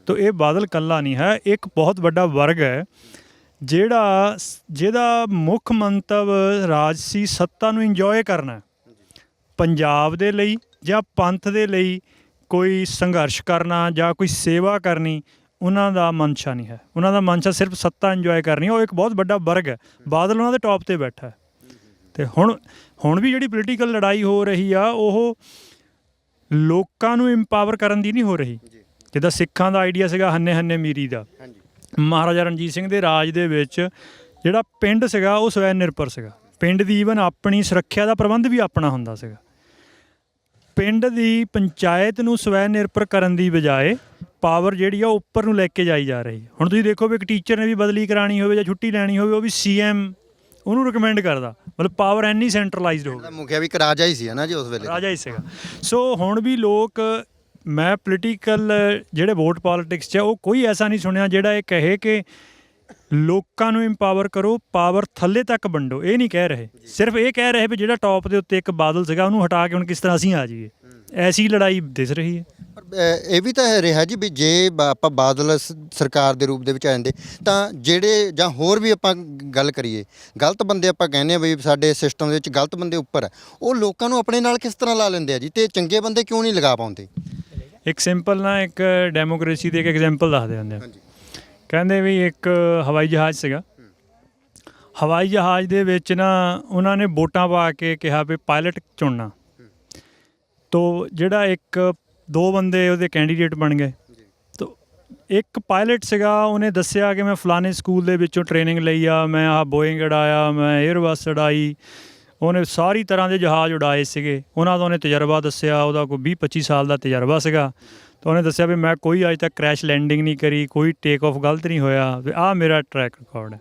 ਤਾਂ ਇਹ ਬਾਦਲ ਇਕੱਲਾ ਨਹੀਂ ਹੈ, ਇੱਕ ਬਹੁਤ ਵੱਡਾ ਵਰਗ ਹੈ ਜਿਹਦਾ ਮੁੱਖ ਮੰਤਵ ਰਾਜਸੀ ਸੱਤਾ ਨੂੰ ਇੰਜੋਏ ਕਰਨਾ। ਪੰਜਾਬ ਦੇ ਲਈ ਜਾਂ ਪੰਥ ਦੇ ਲਈ ਕੋਈ ਸੰਘਰਸ਼ ਕਰਨਾ ਜਾਂ ਕੋਈ ਸੇਵਾ ਕਰਨੀ ਉਹਨਾਂ ਦਾ ਮਨਸ਼ਾ ਨਹੀਂ ਹੈ। ਉਹਨਾਂ ਦਾ ਮਨਸ਼ਾ ਸਿਰਫ ਸੱਤਾ ਇੰਜੋਏ ਕਰਨੀ। ਉਹ ਇੱਕ ਬਹੁਤ ਵੱਡਾ ਵਰਗ ਹੈ, ਬਾਦਲ ਉਹਨਾਂ ਦੇ ਟੌਪ 'ਤੇ ਬੈਠਾ। ਅਤੇ ਹੁਣ ਵੀ ਜਿਹੜੀ ਪੋਲੀਟੀਕਲ ਲੜਾਈ ਹੋ ਰਹੀ ਆ, ਉਹ ਲੋਕਾਂ ਨੂੰ ਇੰਪਾਵਰ ਕਰਨ ਦੀ ਨਹੀਂ ਹੋ ਰਹੀ। ਜਿੱਦਾਂ ਸਿੱਖਾਂ ਦਾ ਆਈਡੀਆ ਸੀਗਾ ਹੰਨੇ ਮੀਰੀ ਦਾ, ਮਹਾਰਾਜਾ ਰਣਜੀਤ ਸਿੰਘ ਦੇ ਰਾਜ ਦੇ ਵਿੱਚ ਜਿਹੜਾ ਪਿੰਡ ਸੀਗਾ ਉਹ ਸਵੈ ਨਿਰਭਰ ਸੀਗਾ। ਪਿੰਡ ਦੀ ਈਵਨ ਆਪਣੀ ਸੁਰੱਖਿਆ ਦਾ ਪ੍ਰਬੰਧ ਵੀ ਆਪਣਾ ਹੁੰਦਾ ਸੀਗਾ। ਪਿੰਡ ਦੀ ਪੰਚਾਇਤ ਨੂੰ ਸਵੈ ਨਿਰਭਰ ਕਰਨ ਦੀ ਬਜਾਏ ਪਾਵਰ ਜਿਹੜੀ ਆ ਉੱਪਰ ਨੂੰ ਲੈ ਕੇ ਜਾਈ ਜਾ ਰਹੀ। ਹੁਣ ਤੁਸੀਂ ਦੇਖੋ ਵੀ ਇੱਕ ਟੀਚਰ ਨੇ ਵੀ ਬਦਲੀ ਕਰਾਉਣੀ ਹੋਵੇ ਜਾਂ ਛੁੱਟੀ ਲੈਣੀ ਹੋਵੇ, ਉਹ ਵੀ CM ਉਹਨੂੰ ਰਿਕਮੈਂਡ ਕਰਦਾ। ਮਤਲਬ ਪਾਵਰ ਇੰਨੀ ਸੈਂਟਰਲਾਈਜ਼ਡ ਹੋ ਗਈ। ਮੁਖੀਆ ਵੀ ਇੱਕ ਰਾਜਾ ਹੀ ਸੀ ਨਾ ਜੀ ਉਸ ਵੇਲੇ, ਰਾਜਾ ਹੀ ਸੀਗਾ। ਸੋ ਹੁਣ ਵੀ ਲੋਕ, ਮੈਂ ਪੋਲੀਟੀਕਲ ਜਿਹੜੇ ਵੋਟ ਪੋਲੀਟਿਕਸ 'ਚ ਉਹ ਕੋਈ ਐਸਾ ਨਹੀਂ ਸੁਣਿਆ ਜਿਹੜਾ ਇਹ ਕਹੇ ਕਿ ਲੋਕਾਂ ਨੂੰ ਇੰਪਾਵਰ ਕਰੋ, ਪਾਵਰ ਥੱਲੇ ਤੱਕ ਵੰਡੋ। ਇਹ ਨਹੀਂ ਕਹਿ ਰਹੇ, ਸਿਰਫ ਇਹ ਕਹਿ ਰਹੇ ਵੀ ਜਿਹੜਾ ਟੌਪ ਦੇ ਉੱਤੇ ਇੱਕ ਬਾਦਲ ਸੀਗਾ ਉਹਨੂੰ ਹਟਾ ਕੇ ਹੁਣ ਕਿਸ ਤਰ੍ਹਾਂ ਅਸੀਂ ਆ ਜਾਈਏ। ਐਸੀ ਲੜਾਈ ਦਿਸ ਰਹੀ ਹੈ। ਇਹ ਵੀ ਤਾਂ ਰਿਹਾ ਜੀ ਵੀ ਜੇ ਆਪਾਂ ਬਾਦਲ ਸਰਕਾਰ ਦੇ ਰੂਪ ਦੇ ਵਿੱਚ ਆ ਜਾਂਦੇ ਤਾਂ ਜਿਹੜੇ, ਜਾਂ ਹੋਰ ਵੀ ਆਪਾਂ ਗੱਲ ਕਰੀਏ, ਗਲਤ ਬੰਦੇ ਆਪਾਂ ਕਹਿੰਦੇ ਆ ਵੀ ਸਾਡੇ ਸਿਸਟਮ ਦੇ ਵਿੱਚ ਗਲਤ ਬੰਦੇ ਉੱਪਰ ਆ, ਉਹ ਲੋਕਾਂ ਨੂੰ ਆਪਣੇ ਨਾਲ ਕਿਸ ਤਰ੍ਹਾਂ ਲਾ ਲੈਂਦੇ ਆ ਜੀ, ਅਤੇ ਚੰਗੇ ਬੰਦੇ ਕਿਉਂ ਨਹੀਂ ਲਗਾ ਪਾਉਂਦੇ? ਇੱਕ ਸਿੰਪਲ ਨਾ ਇੱਕ ਡੈਮੋਕ੍ਰੇਸੀ ਦੀ ਇੱਕ ਐਗਜ਼ਾਮਪਲ ਦੱਸਦੇ ਹੁੰਦੇ ਆ। ਕਹਿੰਦੇ ਵੀ ਇੱਕ ਹਵਾਈ ਜਹਾਜ਼ ਸੀਗਾ। ਹਵਾਈ ਜਹਾਜ਼ ਦੇ ਵਿੱਚ ਨਾ ਉਹਨਾਂ ਨੇ ਵੋਟਾਂ ਪਾ ਕੇ ਕਿਹਾ ਵੀ ਪਾਇਲਟ ਚੁਣਨਾ। ਤੋ ਜਿਹੜਾ ਦੋ ਬੰਦੇ ਉਹਦੇ ਕੈਂਡੀਡੇਟ ਬਣ ਗਏ। ਤੋ ਇੱਕ ਪਾਇਲਟ ਸੀਗਾ, ਉਹਨੇ ਦੱਸਿਆ ਕਿ ਮੈਂ ਫਲਾਣੇ ਸਕੂਲ ਦੇ ਵਿੱਚੋਂ ਟ੍ਰੇਨਿੰਗ ਲਈ ਆ, ਮੈਂ ਆਹ ਬੋਇੰਗ ਉਡਾਇਆ, ਮੈਂ ਏਅਰਬਸ ਉਡਾਈ। ਉਹਨੇ ਸਾਰੀ ਤਰ੍ਹਾਂ ਦੇ ਜਹਾਜ਼ ਉਡਾਏ ਸੀਗੇ। ਉਹਨਾਂ ਦਾ ਉਹਨੇ ਤਜਰਬਾ ਦੱਸਿਆ, ਉਹਦਾ ਕੋਈ 20-25 ਸਾਲ ਦਾ ਤਜਰਬਾ ਸੀਗਾ। ਤਾਂ ਉਹਨੇ ਦੱਸਿਆ ਵੀ ਮੈਂ ਕੋਈ ਅੱਜ ਤੱਕ ਕ੍ਰੈਸ਼ ਲੈਂਡਿੰਗ ਨਹੀਂ ਕਰੀ, ਕੋਈ ਟੇਕ ਆਫ ਗਲਤ ਨਹੀਂ ਹੋਇਆ, ਵੀ ਆਹ ਮੇਰਾ ਟਰੈਕ ਰਿਕਾਰਡ ਹੈ।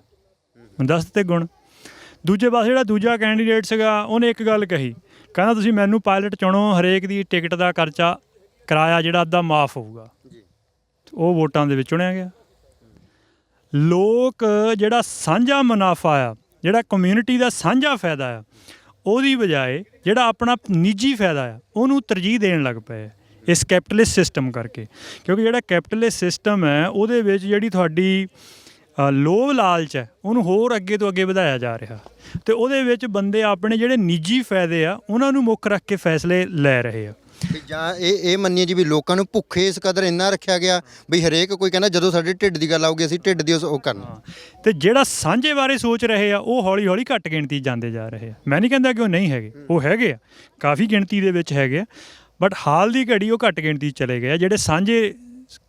ਹੁਣ ਦੱਸ ਦਿੱਤੇ ਗੁਣ। ਦੂਜੇ ਪਾਸੇ ਜਿਹੜਾ ਦੂਜਾ ਕੈਂਡੀਡੇਟ ਸੀਗਾ, ਉਹਨੇ ਇੱਕ ਗੱਲ ਕਹੀ, ਕਹਿੰਦਾ ਤੁਸੀਂ ਮੈਨੂੰ ਪਾਇਲਟ ਚੁਣੋ, ਹਰੇਕ ਦੀ ਟਿਕਟ ਦਾ ਖਰਚਾ, ਕਿਰਾਇਆ ਜਿਹੜਾ ਅੱਧਾ ਮਾਫ ਹੋਊਗਾ। ਉਹ ਵੋਟਾਂ ਦੇ ਵਿੱਚ ਚੁਣਿਆ ਗਿਆ। ਲੋਕ ਜਿਹੜਾ ਸਾਂਝਾ ਮੁਨਾਫਾ ਆ, ਜਿਹੜਾ ਕਮਿਊਨਿਟੀ ਦਾ ਸਾਂਝਾ ਫਾਇਦਾ ਆ, ਉਹਦੀ ਬਜਾਏ ਜਿਹੜਾ ਆਪਣਾ ਨਿੱਜੀ ਫਾਇਦਾ ਆ ਉਹਨੂੰ ਤਰਜੀਹ ਦੇਣ ਲੱਗ ਪਏ ਇਸ ਕੈਪੀਟਲਿਸਟ ਸਿਸਟਮ ਕਰਕੇ। ਕਿਉਂਕਿ ਜਿਹੜਾ ਕੈਪੀਟਲਿਸਟ ਸਿਸਟਮ ਹੈ ਉਹਦੇ ਵਿੱਚ ਜਿਹੜੀ ਤੁਹਾਡੀ ਲੋਭ ਲਾਲਚ ਹੈ ਉਹਨੂੰ ਹੋਰ ਅੱਗੇ ਤੋਂ ਅੱਗੇ ਵਧਾਇਆ ਜਾ ਰਿਹਾ, ਅਤੇ ਉਹਦੇ ਵਿੱਚ ਬੰਦੇ ਆਪਣੇ ਜਿਹੜੇ ਨਿੱਜੀ ਫਾਇਦੇ ਆ ਉਹਨਾਂ ਨੂੰ ਮੁੱਖ ਰੱਖ ਕੇ ਫੈਸਲੇ ਲੈ ਰਹੇ ਆ। ਵੀ ਜਾਂ ਇਹ ਮੰਨੀਏ ਜੀ ਵੀ ਲੋਕਾਂ ਨੂੰ ਭੁੱਖੇ ਇਸ ਕਦਰ ਇੰਨਾ ਰੱਖਿਆ ਗਿਆ ਵੀ ਹਰੇਕ ਕੋਈ ਕਹਿੰਦਾ ਜਦੋਂ ਸਾਡੇ ਢਿੱਡ ਦੀ ਗੱਲ ਆਊਗੀ ਅਸੀਂ ਢਿੱਡ ਦੀ ਉਹ ਕਰਨਾ। ਤੇ ਜਿਹੜਾ ਸਾਂਝੇ ਬਾਰੇ ਸੋਚ ਰਹੇ ਆ ਉਹ ਹੌਲੀ ਹੌਲੀ ਘੱਟ ਗਿਣਤੀ ਜਾਂਦੇ ਜਾ ਰਹੇ ਆ। ਮੈਂ ਨਹੀਂ ਕਹਿੰਦਾ ਕਿ ਉਹ ਨਹੀਂ ਹੈਗੇ, ਉਹ ਹੈਗੇ ਆ, ਕਾਫੀ ਗਿਣਤੀ ਦੇ ਵਿੱਚ ਹੈਗੇ ਆ, ਬਟ ਹਾਲ ਦੀ ਘੜੀ ਉਹ ਘੱਟ ਗਿਣਤੀ 'ਚ ਚਲੇ ਗਏ ਆ ਜਿਹੜੇ ਸਾਂਝੇ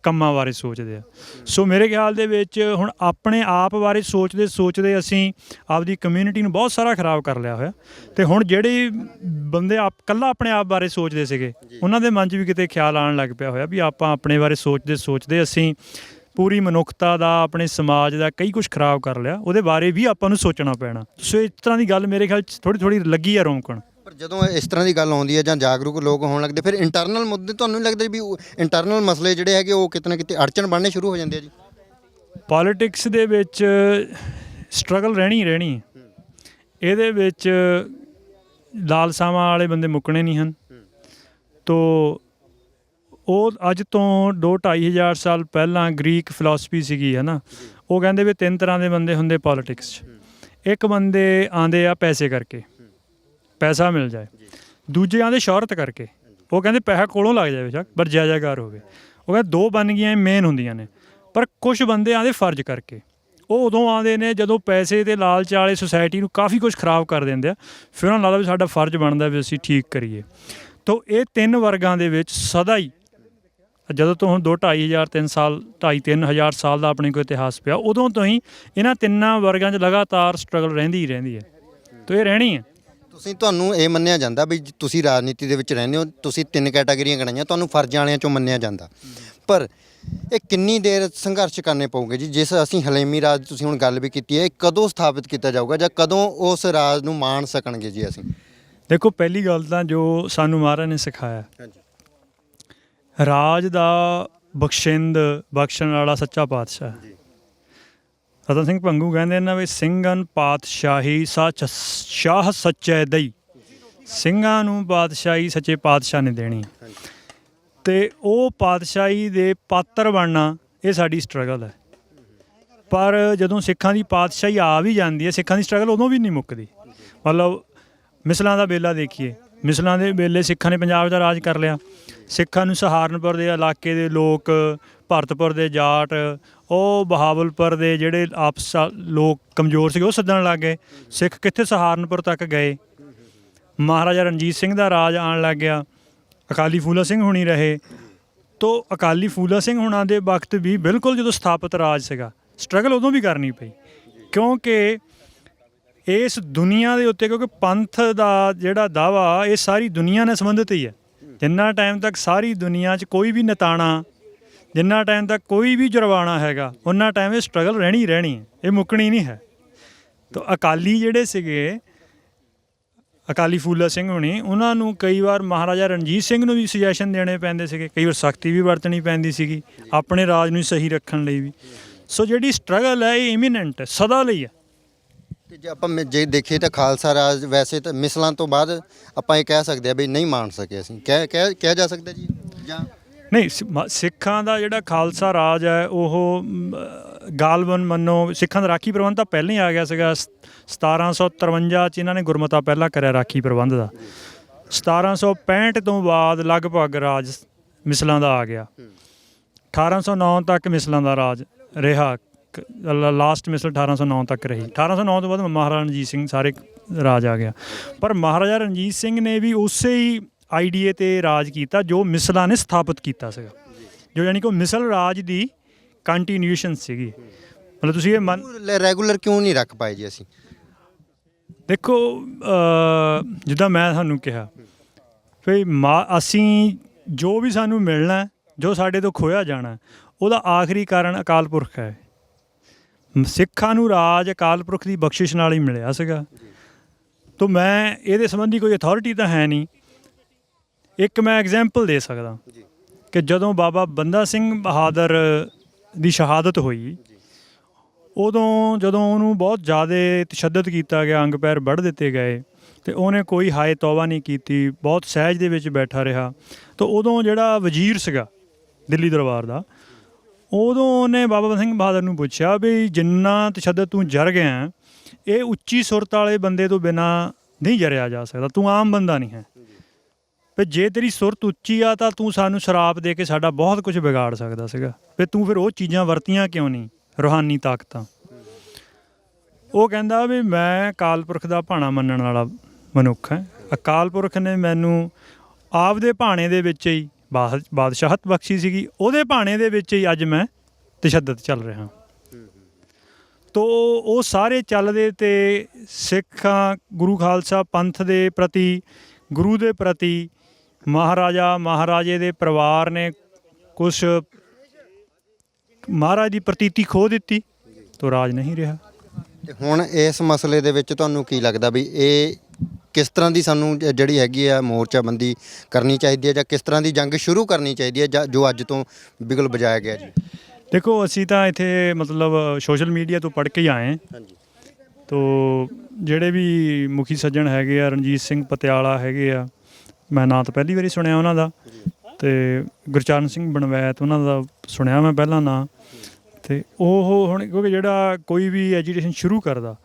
ਕੰਮਾਂ ਬਾਰੇ ਸੋਚਦੇ ਆ। ਸੋ ਮੇਰੇ ਖਿਆਲ ਦੇ ਵਿੱਚ ਹੁਣ ਆਪਣੇ ਆਪ ਬਾਰੇ ਸੋਚਦੇ ਅਸੀਂ ਆਪਦੀ ਕਮਿਊਨਿਟੀ ਨੂੰ ਬਹੁਤ ਸਾਰਾ ਖਰਾਬ ਕਰ ਲਿਆ ਹੋਇਆ। ਤੇ ਹੁਣ ਜਿਹੜੇ ਬੰਦੇ ਇਕੱਲਾ ਆਪਣੇ ਆਪ ਬਾਰੇ ਸੋਚਦੇ ਸੀਗੇ ਉਹਨਾਂ ਦੇ ਮਨ 'ਚ ਵੀ ਕਿਤੇ ਖਿਆਲ ਆਉਣ ਲੱਗ ਪਿਆ ਹੋਇਆ ਵੀ ਆਪਾਂ ਆਪਣੇ ਬਾਰੇ ਸੋਚਦੇ ਅਸੀਂ ਪੂਰੀ ਮਨੁੱਖਤਾ ਦਾ, ਆਪਣੇ ਸਮਾਜ ਦਾ ਕਈ ਕੁਝ ਖਰਾਬ ਕਰ ਲਿਆ, ਉਹਦੇ ਬਾਰੇ ਵੀ ਆਪਾਂ ਨੂੰ ਸੋਚਣਾ ਪੈਣਾ। ਸੋ ਇਸ ਤਰ੍ਹਾਂ ਦੀ ਗੱਲ ਮੇਰੇ ਖਿਆਲ 'ਚ ਥੋੜ੍ਹੀ ਲੱਗੀ ਆ ਰੌਂਕਣ। ਪਰ ਜਦੋਂ ਇਸ ਤਰ੍ਹਾਂ ਦੀ ਗੱਲ ਆਉਂਦੀ ਹੈ ਜਾਂ ਜਾਗਰੂਕ ਲੋਕ ਹੋਣ ਲੱਗਦੇ ਫਿਰ ਇੰਟਰਨਲ ਮੁੱਦੇ ਤੁਹਾਨੂੰ ਨਹੀਂ ਲੱਗਦਾ ਵੀ ਇੰਟਰਨਲ ਮਸਲੇ ਜਿਹੜੇ ਹੈਗੇ ਉਹ ਕਿਤੇ ਨਾ ਕਿਤੇ ਅੜਚਣ ਬਣਨੇ ਸ਼ੁਰੂ ਹੋ ਜਾਂਦੇ ਆ ਜੀ? ਪੋਲੀਟਿਕਸ ਦੇ ਵਿੱਚ ਸਟਰਗਲ ਰਹਿਣੀ ਹੈ। ਇਹਦੇ ਵਿੱਚ ਲਾਲਸਾਵਾਂ ਵਾਲੇ ਬੰਦੇ ਮੁੱਕਣੇ ਨਹੀਂ ਹਨ। ਤੋ ਉਹ ਅੱਜ ਤੋਂ 2-2.5 ਹਜ਼ਾਰ ਸਾਲ ਪਹਿਲਾਂ ਗ੍ਰੀਕ ਫਿਲਾਸਫੀ ਸੀਗੀ ਹੈ ਨਾ, ਉਹ ਕਹਿੰਦੇ ਵੀ 3 ਤਰ੍ਹਾਂ ਦੇ ਬੰਦੇ ਹੁੰਦੇ ਪੋਲੀਟਿਕਸ 'ਚ। ਇੱਕ ਬੰਦੇ ਆਉਂਦੇ ਆ ਪੈਸੇ ਕਰਕੇ, ਪੈਸਾ ਮਿਲ ਜਾਏ। ਦੂਜੇ ਆਉਂਦੇ ਸ਼ੌਹਰਤ ਕਰਕੇ, ਉਹ ਕਹਿੰਦੇ ਪੈਸਾ ਕੋਲੋਂ ਲੱਗ ਜਾਵੇ ਬੇਸ਼ੱਕ ਪਰ ਜੈ-ਜੈਕਾਰ ਹੋਵੇ। ਉਹ ਕਹਿੰਦੇ 2 ਬਣ ਗਈਆਂ ਮੇਨ ਹੁੰਦੀਆਂ ਨੇ। ਪਰ ਕੁਛ ਬੰਦੇ ਆਉਂਦੇ ਫਰਜ਼ ਕਰਕੇ, ਉਹ ਉਦੋਂ ਆਉਂਦੇ ਨੇ ਜਦੋਂ ਪੈਸੇ ਤੇ ਲਾਲਚ ਵਾਲੇ ਸੁਸਾਇਟੀ ਨੂੰ ਕਾਫੀ ਕੁਝ ਖਰਾਬ ਕਰ ਦਿੰਦੇ ਆ, ਫਿਰ ਉਹਨਾਂ ਨੂੰ ਲੱਗਦਾ ਵੀ ਸਾਡਾ ਫਰਜ਼ ਬਣਦਾ ਵੀ ਅਸੀਂ ਠੀਕ ਕਰੀਏ। ਤੋ ਇਹ 3 ਵਰਗਾਂ ਦੇ ਵਿੱਚ ਸਦਾ ਹੀ ਜਦੋਂ ਤੋਂ ਹੁਣ 2-2.5 ਹਜ਼ਾਰ 3 ਹਜ਼ਾਰ ਸਾਲ ਦਾ ਆਪਣੇ ਕੋਲ ਇਤਿਹਾਸ ਪਿਆ, ਉਦੋਂ ਤੋਂ ਹੀ ਇਹਨਾਂ 3 ਵਰਗਾਂ 'ਚ ਲਗਾਤਾਰ ਸਟਰਗਲ ਰਹਿੰਦੀ ਹੈ। ਤੋ ਇਹ ਰਹਿਣੀ ਹੈ। ਤੁਹਾਨੂੰ ਇਹ ਮੰਨਿਆ ਜਾਂਦਾ ਵੀ ਤੁਸੀਂ ਰਾਜਨੀਤੀ ਦੇ ਵਿੱਚ ਰਹਿੰਦੇ ਹੋ, ਤੁਸੀਂ 3 ਕੈਟਾਗਰੀਆਂ ਗਣਾਈਆਂ, ਤੁਹਾਨੂੰ ਫਰਜ਼ਾਂ ਵਾਲਿਆਂ 'ਚੋਂ ਮੰਨਿਆ ਜਾਂਦਾ। ਪਰ ਇਹ ਕਿੰਨੀ ਦੇਰ ਸੰਘਰਸ਼ ਕਰਨੇ ਪਊਗੇ ਜੀ? ਜਿਸ ਅਸੀਂ ਹਲੇਮੀ ਰਾਜ ਤੁਸੀਂ ਹੁਣ ਗੱਲ ਵੀ ਕੀਤੀ ਹੈ, ਇਹ ਕਦੋਂ ਸਥਾਪਿਤ ਕੀਤਾ ਜਾਊਗਾ ਜਾਂ ਕਦੋਂ ਉਸ ਰਾਜ ਨੂੰ ਮਾਣ ਸਕਣਗੇ ਜੀ ਅਸੀਂ? ਦੇਖੋ, ਪਹਿਲੀ ਗੱਲ ਤਾਂ ਜੋ ਸਾਨੂੰ ਮਹਾਰਾਜ ਨੇ ਸਿਖਾਇਆ, ਰਾਜ ਦਾ ਬਖਸ਼ਣ ਵਾਲਾ ਸੱਚਾ ਪਾਤਸ਼ਾਹ ਰਤਨ ਸਿੰਘ ਭੰਗੂ ਕਹਿੰਦੇ ਨੇ ਵੀ ਸਿੰਘਨ ਪਾਤਸ਼ਾਹੀ ਸ਼ਾਹ ਸੱਚੇ ਦਈ। ਸਿੰਘਾਂ ਨੂੰ ਪਾਤਸ਼ਾਹੀ ਸੱਚੇ ਪਾਤਸ਼ਾਹ ਨੇ ਦੇਣੀ, ਤੇ ਉਹ ਪਾਤਸ਼ਾਹੀ ਦੇ ਪਾਤਰ ਬਣਨਾ ਇਹ ਸਾਡੀ ਸਟਰਗਲ ਹੈ। ਪਰ ਜਦੋਂ ਸਿੱਖਾਂ ਦੀ ਪਾਤਸ਼ਾਹੀ ਆ ਵੀ ਜਾਂਦੀ ਹੈ, ਸਿੱਖਾਂ ਦੀ ਸਟਰਗਲ ਉਦੋਂ ਵੀ ਨਹੀਂ ਮੁੱਕਦੀ। ਮਤਲਬ ਮਿਸਲਾਂ ਦਾ ਵੇਲਾ ਦੇਖੀਏ, ਮਿਸਲਾਂ ਦੇ ਵੇਲੇ ਸਿੱਖਾਂ ਨੇ ਪੰਜਾਬ ਦਾ ਰਾਜ ਕਰ ਲਿਆ। ਸਿੱਖਾਂ ਨੂੰ ਸਹਾਰਨਪੁਰ ਦੇ ਇਲਾਕੇ ਦੇ ਲੋਕ, ਭਰਤਪੁਰ ਦੇ ਜਾਟ, ਉਹ ਬਹਾਵਲਪੁਰ ਦੇ ਜਿਹੜੇ ਆਪਸ ਲੋਕ ਕਮਜ਼ੋਰ ਸੀਗੇ ਉਹ ਸੱਦਣ ਲੱਗ ਗਏ। ਸਿੱਖ ਕਿੱਥੇ ਸਹਾਰਨਪੁਰ ਤੱਕ ਗਏ। ਮਹਾਰਾਜਾ ਰਣਜੀਤ ਸਿੰਘ ਦਾ ਰਾਜ ਆਉਣ ਲੱਗ ਗਿਆ। ਅਕਾਲੀ ਫੂਲਾ ਸਿੰਘ ਹੁਣੀ ਰਹੇ। ਤੋ ਅਕਾਲੀ ਫੂਲਾ ਸਿੰਘ ਹੁਣਾਂ ਦੇ ਵਕਤ ਵੀ ਬਿਲਕੁਲ ਜਦੋਂ ਸਥਾਪਿਤ ਰਾਜ ਸੀਗਾ, ਸਟਰਗਲ ਉਦੋਂ ਵੀ ਕਰਨੀ ਪਈ, ਕਿਉਂਕਿ ਇਸ ਦੁਨੀਆ ਦੇ ਉੱਤੇ, ਕਿਉਂਕਿ ਪੰਥ ਦਾ ਜਿਹੜਾ ਦਾਵਾ ਇਹ ਸਾਰੀ ਦੁਨੀਆ ਨਾਲ ਸੰਬੰਧਿਤ ਹੀ ਹੈ। ਜਿੰਨਾ ਟਾਈਮ ਤੱਕ ਸਾਰੀ ਦੁਨੀਆ 'ਚ ਕੋਈ ਵੀ ਨਿਤਾਣਾ, ਜਿੰਨਾ ਟਾਈਮ ਤੱਕ ਕੋਈ ਵੀ ਜੁਰਮਾਨਾ ਹੈਗਾ, ਉਹਨਾਂ ਟਾਈਮ ਇਹ ਸਟਰਗਲ ਰਹਿਣੀ ਹੈ, ਇਹ ਮੁੱਕਣੀ ਨਹੀਂ ਹੈ। ਤੋ ਅਕਾਲੀ ਜਿਹੜੇ ਸੀਗੇ, ਅਕਾਲੀ ਫੂਲਾ ਸਿੰਘ ਹੋਣੀ, ਉਹਨਾਂ ਨੂੰ ਕਈ ਵਾਰ ਮਹਾਰਾਜਾ ਰਣਜੀਤ ਸਿੰਘ ਨੂੰ ਵੀ ਸੁਜੈਸ਼ਨ ਦੇਣੇ ਪੈਂਦੇ ਸੀਗੇ, ਕਈ ਵਾਰ ਸਖਤੀ ਵੀ ਵਰਤਣੀ ਪੈਂਦੀ ਸੀਗੀ ਆਪਣੇ ਰਾਜ ਨੂੰ ਸਹੀ ਰੱਖਣ ਲਈ ਵੀ। ਸੋ ਜਿਹੜੀ ਸਟਰਗਲ ਹੈ ਇਹ ਇਮੀਨੈਂਟ ਹੈ, ਸਦਾ ਲਈ ਹੈ। ਤੇ ਜੇ ਆਪਾਂ ਦੇਖੀਏ ਤਾਂ ਖਾਲਸਾ ਰਾਜ ਵੈਸੇ ਤਾਂ ਮਿਸਲਾਂ ਤੋਂ ਬਾਅਦ ਆਪਾਂ ਇਹ ਕਹਿ ਸਕਦੇ ਆ ਵੀ ਨਹੀਂ ਮਾਣ ਸਕੇ ਅਸੀਂ, ਕਿਹਾ ਜਾ ਸਕਦਾ ਜੀ ਜਾਂ ਨਹੀਂ? ਸਿੱਖਾਂ ਦਾ ਜਿਹੜਾ ਖਾਲਸਾ ਰਾਜ ਹੈ ਉਹ ਗਾਲਬਨ ਮੰਨੋ, ਸਿੱਖਾਂ ਦਾ ਰਾਖੀ ਪ੍ਰਬੰਧ ਤਾਂ ਪਹਿਲਾਂ ਹੀ ਆ ਗਿਆ ਸੀਗਾ। 1753 'ਚ ਇਹਨਾਂ ਨੇ ਗੁਰਮਤਾ ਪਹਿਲਾਂ ਕਰਿਆ ਰਾਖੀ ਪ੍ਰਬੰਧ ਦਾ। 1765 ਤੋਂ ਬਾਅਦ ਲਗਭਗ ਰਾਜ ਮਿਸਲਾਂ ਦਾ ਆ ਗਿਆ। 1809 ਤੱਕ ਮਿਸਲਾਂ ਦਾ ਰਾਜ ਰਿਹਾ। ਲਾਸਟ ਮਿਸਲ 1809 ਤੱਕ ਰਹੀ। 1809 ਤੋਂ ਬਾਅਦ ਮਹਾਰਾਜਾ ਰਣਜੀਤ ਸਿੰਘ ਸਾਰੇ ਰਾਜ ਆ ਗਿਆ। ਪਰ ਮਹਾਰਾਜਾ ਰਣਜੀਤ ਸਿੰਘ ਨੇ ਵੀ ਉਸੇ ਹੀ ਆਈਡੀਏ 'ਤੇ ਰਾਜ ਕੀਤਾ ਜੋ ਮਿਸਲਾਂ ਨੇ ਸਥਾਪਿਤ ਕੀਤਾ ਸੀਗਾ, ਜੋ ਯਾਨੀ ਕਿ ਉਹ ਮਿਸਲ ਰਾਜ ਦੀ ਕੰਟੀਨਿਊਸ਼ਨ ਸੀਗੀ। ਮਤਲਬ ਤੁਸੀਂ ਇਹ ਰੈਗੂਲਰ ਕਿਉਂ ਨਹੀਂ ਰੱਖ ਪਾਏ ਜੀ ਅਸੀਂ? ਦੇਖੋ, ਜਿੱਦਾਂ ਮੈਂ ਤੁਹਾਨੂੰ ਕਿਹਾ ਵੀ ਅਸੀਂ ਜੋ ਵੀ ਸਾਨੂੰ ਮਿਲਣਾ, ਜੋ ਸਾਡੇ ਤੋਂ ਖੋਇਆ ਜਾਣਾ, ਉਹਦਾ ਆਖਰੀ ਕਾਰਨ ਅਕਾਲ ਪੁਰਖ ਹੈ। ਸਿੱਖਾਂ ਨੂੰ ਰਾਜ ਅਕਾਲ ਪੁਰਖ ਦੀ ਬਖਸ਼ਿਸ਼ ਨਾਲ ਹੀ ਮਿਲਿਆ ਸੀਗਾ। ਤੋ ਮੈਂ ਇਹਦੇ ਸੰਬੰਧੀ ਕੋਈ ਅਥਾਰਟੀ ਤਾਂ ਹੈ ਨਹੀਂ। ਇੱਕ ਮੈਂ ਐਗਜ਼ਾਮਪਲ ਦੇ ਸਕਦਾ ਕਿ ਜਦੋਂ ਬਾਬਾ ਬੰਦਾ ਸਿੰਘ ਬਹਾਦਰ ਦੀ ਸ਼ਹਾਦਤ ਹੋਈ, ਉਦੋਂ ਜਦੋਂ ਉਹਨੂੰ ਬਹੁਤ ਜ਼ਿਆਦਾ ਤਸ਼ੱਦਦ ਕੀਤਾ ਗਿਆ, ਅੰਗ ਪੈਰ ਵੱਢ ਦਿੱਤੇ ਗਏ, ਅਤੇ ਉਹਨੇ ਕੋਈ ਹਾਏ ਤੌਬਾ ਨਹੀਂ ਕੀਤੀ, ਬਹੁਤ ਸਹਿਜ ਦੇ ਵਿੱਚ ਬੈਠਾ ਰਿਹਾ। ਤਾਂ ਉਦੋਂ ਜਿਹੜਾ ਵਜ਼ੀਰ ਸੀਗਾ ਦਿੱਲੀ ਦਰਬਾਰ ਦਾ, ਉਦੋਂ ਉਹਨੇ ਬਾਬਾ ਬੰਦਾ ਸਿੰਘ ਬਹਾਦਰ ਨੂੰ ਪੁੱਛਿਆ ਵੀ ਜਿੰਨਾ ਤਸ਼ੱਦਦ ਤੂੰ ਜਰ ਗਿਆ, ਇਹ ਉੱਚੀ ਸੁਰਤ ਵਾਲੇ ਬੰਦੇ ਤੋਂ ਬਿਨਾਂ ਨਹੀਂ ਜਰਿਆ ਜਾ ਸਕਦਾ, ਤੂੰ ਆਮ ਬੰਦਾ ਨਹੀਂ ਹੈ। ਵੀ ਜੇ ਤੇਰੀ ਸੁਰਤ ਉੱਚੀ ਆ ਤਾਂ ਤੂੰ ਸਾਨੂੰ ਸ਼ਰਾਪ ਦੇ ਕੇ ਸਾਡਾ ਬਹੁਤ ਕੁਝ ਵਿਗਾੜ ਸਕਦਾ ਸੀਗਾ, ਵੀ ਤੂੰ ਫਿਰ ਉਹ ਚੀਜ਼ਾਂ ਵਰਤੀਆਂ ਕਿਉਂ ਨਹੀਂ, ਰੂਹਾਨੀ ਤਾਕਤਾਂ। ਉਹ ਕਹਿੰਦਾ ਵੀ ਮੈਂ ਅਕਾਲ ਪੁਰਖ ਦਾ ਭਾਣਾ ਮੰਨਣ ਵਾਲਾ ਮਨੁੱਖ ਹਾਂ। ਅਕਾਲ ਪੁਰਖ ਨੇ ਮੈਨੂੰ ਆਪਦੇ ਭਾਣੇ ਦੇ ਵਿੱਚ ਹੀ ਬਾਦਸ਼ਾਹਤ ਬਖਸ਼ੀ ਸੀਗੀ, ਉਹਦੇ ਭਾਣੇ ਦੇ ਵਿੱਚ ਹੀ ਅੱਜ ਮੈਂ ਤਸ਼ੱਦਦ ਚੱਲ ਰਿਹਾ। ਤੋ ਉਹ ਸਾਰੇ ਚੱਲਦੇ ਤੇ ਸਿੱਖਾਂ ਗੁਰੂ ਖਾਲਸਾ ਪੰਥ ਦੇ ਪ੍ਰਤੀ, ਗੁਰੂ ਦੇ ਪ੍ਰਤੀ ਮਹਾਰਾਜੇ ਦੇ ਪਰਿਵਾਰ ਨੇ ਕੁਛ ਮਹਾਰਾਜ ਦੀ ਪ੍ਰਤੀਤੀ ਖੋਹ ਦਿੱਤੀ, ਤੋ ਰਾਜ ਨਹੀਂ ਰਿਹਾ। ਤੇ ਹੁਣ ਇਸ ਮਸਲੇ ਦੇ ਵਿੱਚ ਤੁਹਾਨੂੰ ਕੀ ਲੱਗਦਾ ਵੀ ਇਹ ਕਿਸ ਤਰ੍ਹਾਂ ਦੀ ਸਾਨੂੰ ਜਿਹੜੀ ਹੈਗੀ ਆ ਮੋਰਚਾਬੰਦੀ ਕਰਨੀ ਚਾਹੀਦੀ ਹੈ, ਜਾਂ ਕਿਸ ਤਰ੍ਹਾਂ ਦੀ ਜੰਗ ਸ਼ੁਰੂ ਕਰਨੀ ਚਾਹੀਦੀ ਹੈ, ਜੋ ਅੱਜ ਤੋਂ ਬਿਗਲ ਵਜਾਇਆ ਗਿਆ ਜੀ? ਦੇਖੋ ਅਸੀਂ ਤਾਂ ਇੱਥੇ ਮਤਲਬ ਸੋਸ਼ਲ ਮੀਡੀਆ ਤੋਂ ਪੜ੍ਹ ਕੇ ਹੀ ਆਏ। ਹਾਂਜੀ। ਤੋ ਜਿਹੜੇ ਵੀ ਮੁਖੀ ਸੱਜਣ ਹੈਗੇ ਆ, ਰਣਜੀਤ ਸਿੰਘ ਪਟਿਆਲਾ ਹੈਗੇ ਆ, ਮੈਂ ਨਾਂ ਤਾਂ ਪਹਿਲੀ ਵਾਰੀ ਸੁਣਿਆ ਉਹਨਾਂ ਦਾ, ਅਤੇ ਗੁਰਚਰਨ ਸਿੰਘ ਬਣਵੈਤ ਉਹਨਾਂ ਦਾ ਸੁਣਿਆ ਮੈਂ ਪਹਿਲਾਂ ਨਾਂ। ਅਤੇ ਉਹ ਹੁਣ ਕਿਉਂਕਿ ਜਿਹੜਾ ਕੋਈ ਵੀ ਐਜੀਟੇਸ਼ਨ ਸ਼ੁਰੂ ਕਰਦਾ,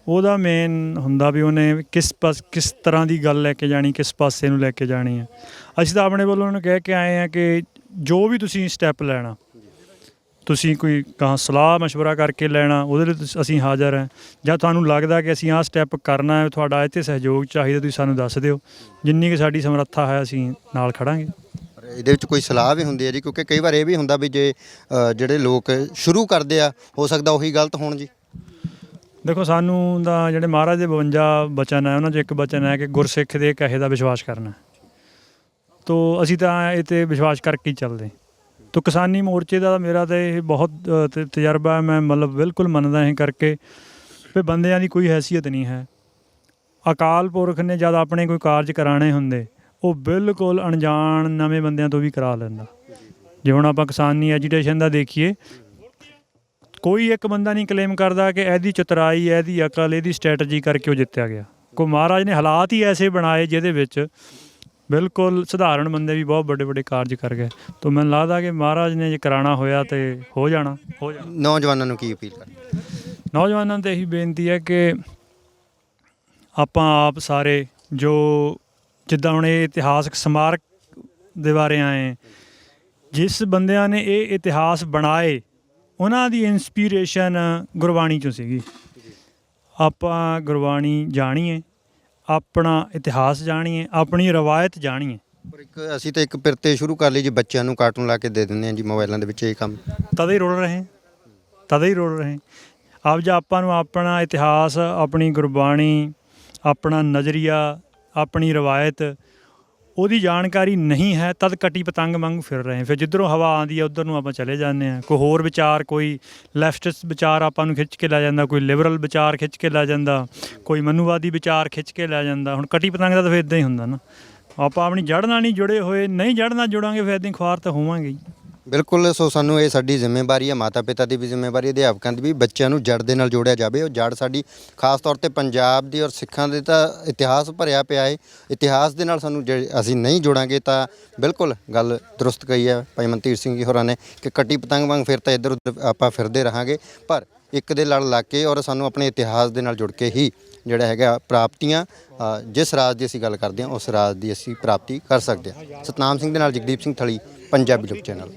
ਉਹਦਾ ਮੇਨ ਹੁੰਦਾ ਵੀ ਉਹਨੇ ਕਿਸ ਤਰ੍ਹਾਂ ਦੀ ਗੱਲ ਲੈ ਕੇ ਜਾਣੀ, ਕਿਸ ਪਾਸੇ ਨੂੰ ਲੈ ਕੇ ਜਾਣੀ ਹੈ। ਅਸੀਂ ਤਾਂ ਆਪਣੇ ਵੱਲੋਂ ਉਹਨੂੰ ਕਹਿ ਕੇ ਆਏ ਹਾਂ ਕਿ ਜੋ ਵੀ ਤੁਸੀਂ ਸਟੈਪ ਲੈਣਾ, ਤੁਸੀਂ ਕੋਈ ਕਹਾਂ ਸਲਾਹ ਮਸ਼ਵਰਾ ਕਰਕੇ ਲੈਣਾ, ਉਹਦੇ ਲਈ ਅਸੀਂ ਹਾਜ਼ਰ ਹਾਂ। ਜਾਂ ਤੁਹਾਨੂੰ ਲੱਗਦਾ ਕਿ ਅਸੀਂ ਆਹ ਸਟੈਪ ਕਰਨਾ ਹੈ, ਤੁਹਾਡਾ ਇਹ 'ਤੇ ਸਹਿਯੋਗ ਚਾਹੀਦਾ, ਤੁਸੀਂ ਸਾਨੂੰ ਦੱਸ ਦਿਓ, ਜਿੰਨੀ ਕਿ ਸਾਡੀ ਸਮਰੱਥਾ ਹੈ ਅਸੀਂ ਨਾਲ ਖੜਾਂਗੇ। ਇਹਦੇ ਵਿੱਚ ਕੋਈ ਸਲਾਹ ਵੀ ਹੁੰਦੀ ਹੈ ਜੀ? ਕਿਉਂਕਿ ਕਈ ਵਾਰ ਇਹ ਵੀ ਹੁੰਦਾ ਵੀ ਜੇ ਜਿਹੜੇ ਲੋਕ ਸ਼ੁਰੂ ਕਰਦੇ ਆ, ਹੋ ਸਕਦਾ ਉਹੀ ਗਲਤ ਹੋਣ ਜੀ। ਦੇਖੋ ਸਾਨੂੰ ਤਾਂ ਜਿਹੜੇ ਮਹਾਰਾਜ ਦੇ 52 ਬਚਨ ਹੈ, ਉਹਨਾਂ 'ਚ ਇੱਕ ਬਚਨ ਹੈ ਕਿ ਗੁਰਸਿੱਖ ਦੇ ਕਹੇ ਦਾ ਵਿਸ਼ਵਾਸ ਕਰਨਾ। ਤੋ ਅਸੀਂ ਤਾਂ ਇਹ 'ਤੇ ਵਿਸ਼ਵਾਸ ਕਰਕੇ ਹੀ ਚੱਲਦੇ। ਤੋ ਕਿਸਾਨੀ ਮੋਰਚੇ ਦਾ ਮੇਰਾ ਤਾਂ ਇਹ ਬਹੁਤ ਤਜਰਬਾ ਹੈ, ਮੈਂ ਮਤਲਬ ਬਿਲਕੁਲ ਮੰਨਦਾ ਇਹ ਕਰਕੇ ਵੀ ਬੰਦਿਆਂ ਦੀ ਕੋਈ ਹੈਸੀਅਤ ਨਹੀਂ ਹੈ। ਅਕਾਲ ਪੁਰਖ ਨੇ ਜਦ ਆਪਣੇ ਕੋਈ ਕਾਰਜ ਕਰਾਉਣੇ ਹੁੰਦੇ, ਉਹ ਬਿਲਕੁਲ ਅਣਜਾਣ ਨਵੇਂ ਬੰਦਿਆਂ ਤੋਂ ਵੀ ਕਰਾ ਲੈਂਦਾ। ਜੇ ਹੁਣ ਆਪਾਂ ਕਿਸਾਨੀ ਐਜੀਟੇਸ਼ਨ ਦਾ ਦੇਖੀਏ, ਕੋਈ ਇੱਕ ਬੰਦਾ ਨਹੀਂ ਕਲੇਮ ਕਰਦਾ ਕਿ ਇਹਦੀ ਚਤੁਰਾਈ, ਇਹਦੀ ਅਕਲ, ਇਹਦੀ ਸਟ੍ਰੈਟਜੀ ਕਰਕੇ ਉਹ ਜਿੱਤਿਆ ਗਿਆ। ਕੋਈ ਮਹਾਰਾਜ ਨੇ ਹਾਲਾਤ ਹੀ ਐਸੇ ਬਣਾਏ ਜਿਹਦੇ ਵਿੱਚ ਬਿਲਕੁਲ ਸਧਾਰਨ ਬੰਦੇ ਵੀ ਬਹੁਤ ਵੱਡੇ ਵੱਡੇ ਕਾਰਜ ਕਰ ਗਏ। ਤਾਂ ਮੈਨੂੰ ਲੱਗਦਾ ਕਿ ਮਹਾਰਾਜ ਨੇ ਜੇ ਕਰਾਉਣਾ ਹੋਇਆ ਤਾਂ ਹੋ ਜਾਣਾ। ਨੌਜਵਾਨਾਂ ਨੂੰ ਕੀ ਅਪੀਲ ਕਰਦੇ? ਨੌਜਵਾਨਾਂ ਨੂੰ ਤਾਂ ਇਹੀ ਬੇਨਤੀ ਹੈ ਕਿ ਆਪਾਂ ਆਪ ਸਾਰੇ ਜੋ ਜਿੱਦਾਂ ਹੁਣ ਇਹ ਇਤਿਹਾਸਕ ਸਮਾਰਕ ਦੇ ਬਾਰੇ ਆਏ, ਜਿਸ ਬੰਦਿਆਂ ਨੇ ਇਹ ਇਤਿਹਾਸ ਬਣਾਏ ਉਹਨਾਂ ਦੀ ਇੰਸਪੀਰੇਸ਼ਨ ਗੁਰਬਾਣੀ 'ਚੋਂ ਸੀਗੀ। ਆਪਾਂ ਗੁਰਬਾਣੀ ਜਾਣੀਏ, ਆਪਣਾ ਇਤਿਹਾਸ ਜਾਣੀਏ, ਆਪਣੀ ਰਵਾਇਤ ਜਾਣੀਏ। ਪਰ ਅਸੀਂ ਤਾਂ ਇੱਕ ਪਿਰਤੇ ਸ਼ੁਰੂ ਕਰ ਲਈ ਜੀ, ਬੱਚਿਆਂ ਨੂੰ ਕਾਰਟੂਨ ਲਾ ਕੇ ਦੇ ਦਿੰਦੇ ਹਾਂ ਜੀ ਮੋਬਾਈਲਾਂ ਦੇ ਵਿੱਚ। ਇਹ ਕੰਮ ਤਦੇ ਹੀ ਰੁਲ ਰਹੇ ਆਪ ਜਾਂ ਆਪਾਂ ਨੂੰ ਆਪਣਾ ਇਤਿਹਾਸ, ਆਪਣੀ ਗੁਰਬਾਣੀ, ਆਪਣਾ ਨਜ਼ਰੀਆ, ਆਪਣੀ ਰਵਾਇਤ, ਉਹਦੀ ਜਾਣਕਾਰੀ ਨਹੀਂ ਹੈ, ਤਦ ਕਟੀ ਪਤੰਗ ਵਾਂਗੂ ਫਿਰ ਰਹੇ। ਫਿਰ ਜਿੱਧਰੋਂ ਹਵਾ ਆਉਂਦੀ ਹੈ ਉੱਧਰ ਨੂੰ ਆਪਾਂ ਚਲੇ ਜਾਂਦੇ ਹਾਂ। ਕੋਈ ਹੋਰ ਵਿਚਾਰ, ਕੋਈ ਲੈਫਟਿਸਟ ਵਿਚਾਰ ਆਪਾਂ ਨੂੰ ਖਿੱਚ ਕੇ ਲੈ ਜਾਂਦਾ, ਕੋਈ ਲਿਬਰਲ ਵਿਚਾਰ ਖਿੱਚ ਕੇ ਲੈ ਜਾਂਦਾ, ਕੋਈ ਮਨੂਵਾਦੀ ਵਿਚਾਰ ਖਿੱਚ ਕੇ ਲੈ ਜਾਂਦਾ। ਹੁਣ ਕਟੀ ਪਤੰਗ ਦਾ ਤਾਂ ਫਿਰ ਇੱਦਾਂ ਹੀ ਹੁੰਦਾ ਨਾ, ਆਪਾਂ ਆਪਣੀ ਜੜ੍ਹ ਨਾਲ ਨਹੀਂ ਜੁੜੇ ਹੋਏ, ਨਹੀਂ ਜੜ੍ਹ ਨਾਲ ਜੁੜਾਂਗੇ ਫਿਰ ਇੱਦਾਂ ਹੀ ਖੁਆਰ ਤਾਂ ਹੋਵਾਂਗੇ ਹੀ। ਬਿਲਕੁਲ। ਸੋ ਸਾਨੂੰ ਇਹ ਸਾਡੀ ਜ਼ਿੰਮੇਵਾਰੀ ਹੈ, ਮਾਤਾ ਪਿਤਾ ਦੀ ਵੀ ਜ਼ਿੰਮੇਵਾਰੀ, ਅਧਿਆਪਕਾਂ ਦੀ ਵੀ, ਬੱਚਿਆਂ ਨੂੰ ਜੜ ਦੇ ਨਾਲ ਜੋੜਿਆ ਜਾਵੇ। ਉਹ ਜੜ ਸਾਡੀ ਖਾਸ ਤੌਰ 'ਤੇ ਪੰਜਾਬ ਦੀ ਔਰ ਸਿੱਖਾਂ ਦੇ ਤਾਂ ਇਤਿਹਾਸ ਭਰਿਆ ਪਿਆ ਹੈ। ਇਤਿਹਾਸ ਦੇ ਨਾਲ ਸਾਨੂੰ ਅਸੀਂ ਨਹੀਂ ਜੋੜਾਂਗੇ ਤਾਂ ਬਿਲਕੁਲ ਗੱਲ ਦਰੁਸਤ ਕਹੀ ਹੈ ਭਾਈ ਮਨਤੀਰ ਸਿੰਘ ਜੀ ਹੋਰਾਂ ਨੇ ਕਿ ਕਟੀ ਪਤੰਗ ਵਾਂਗ ਫਿਰ ਤਾਂ ਇੱਧਰ ਉੱਧਰ ਆਪਾਂ ਫਿਰਦੇ ਰਹਾਂਗੇ। ਪਰ ਇੱਕ ਦੇ ਲੜ ਲੱਗ ਕੇ ਔਰ ਸਾਨੂੰ ਆਪਣੇ ਇਤਿਹਾਸ ਦੇ ਨਾਲ ਜੁੜ ਕੇ ਹੀ ਜਿਹੜਾ ਹੈਗਾ ਪ੍ਰਾਪਤੀਆਂ, ਜਿਸ ਰਾਜ ਦੀ ਅਸੀਂ ਗੱਲ ਕਰਦੇ ਹਾਂ ਉਸ ਰਾਜ ਦੀ ਅਸੀਂ ਪ੍ਰਾਪਤੀ ਕਰ ਸਕਦੇ ਹਾਂ। ਸਤਨਾਮ ਸਿੰਘ ਦੇ ਨਾਲ ਜਗਦੀਪ ਸਿੰਘ ਥਲੀ, ਪੰਜਾਬੀ ਲੋਕ ਚੈਨਲ।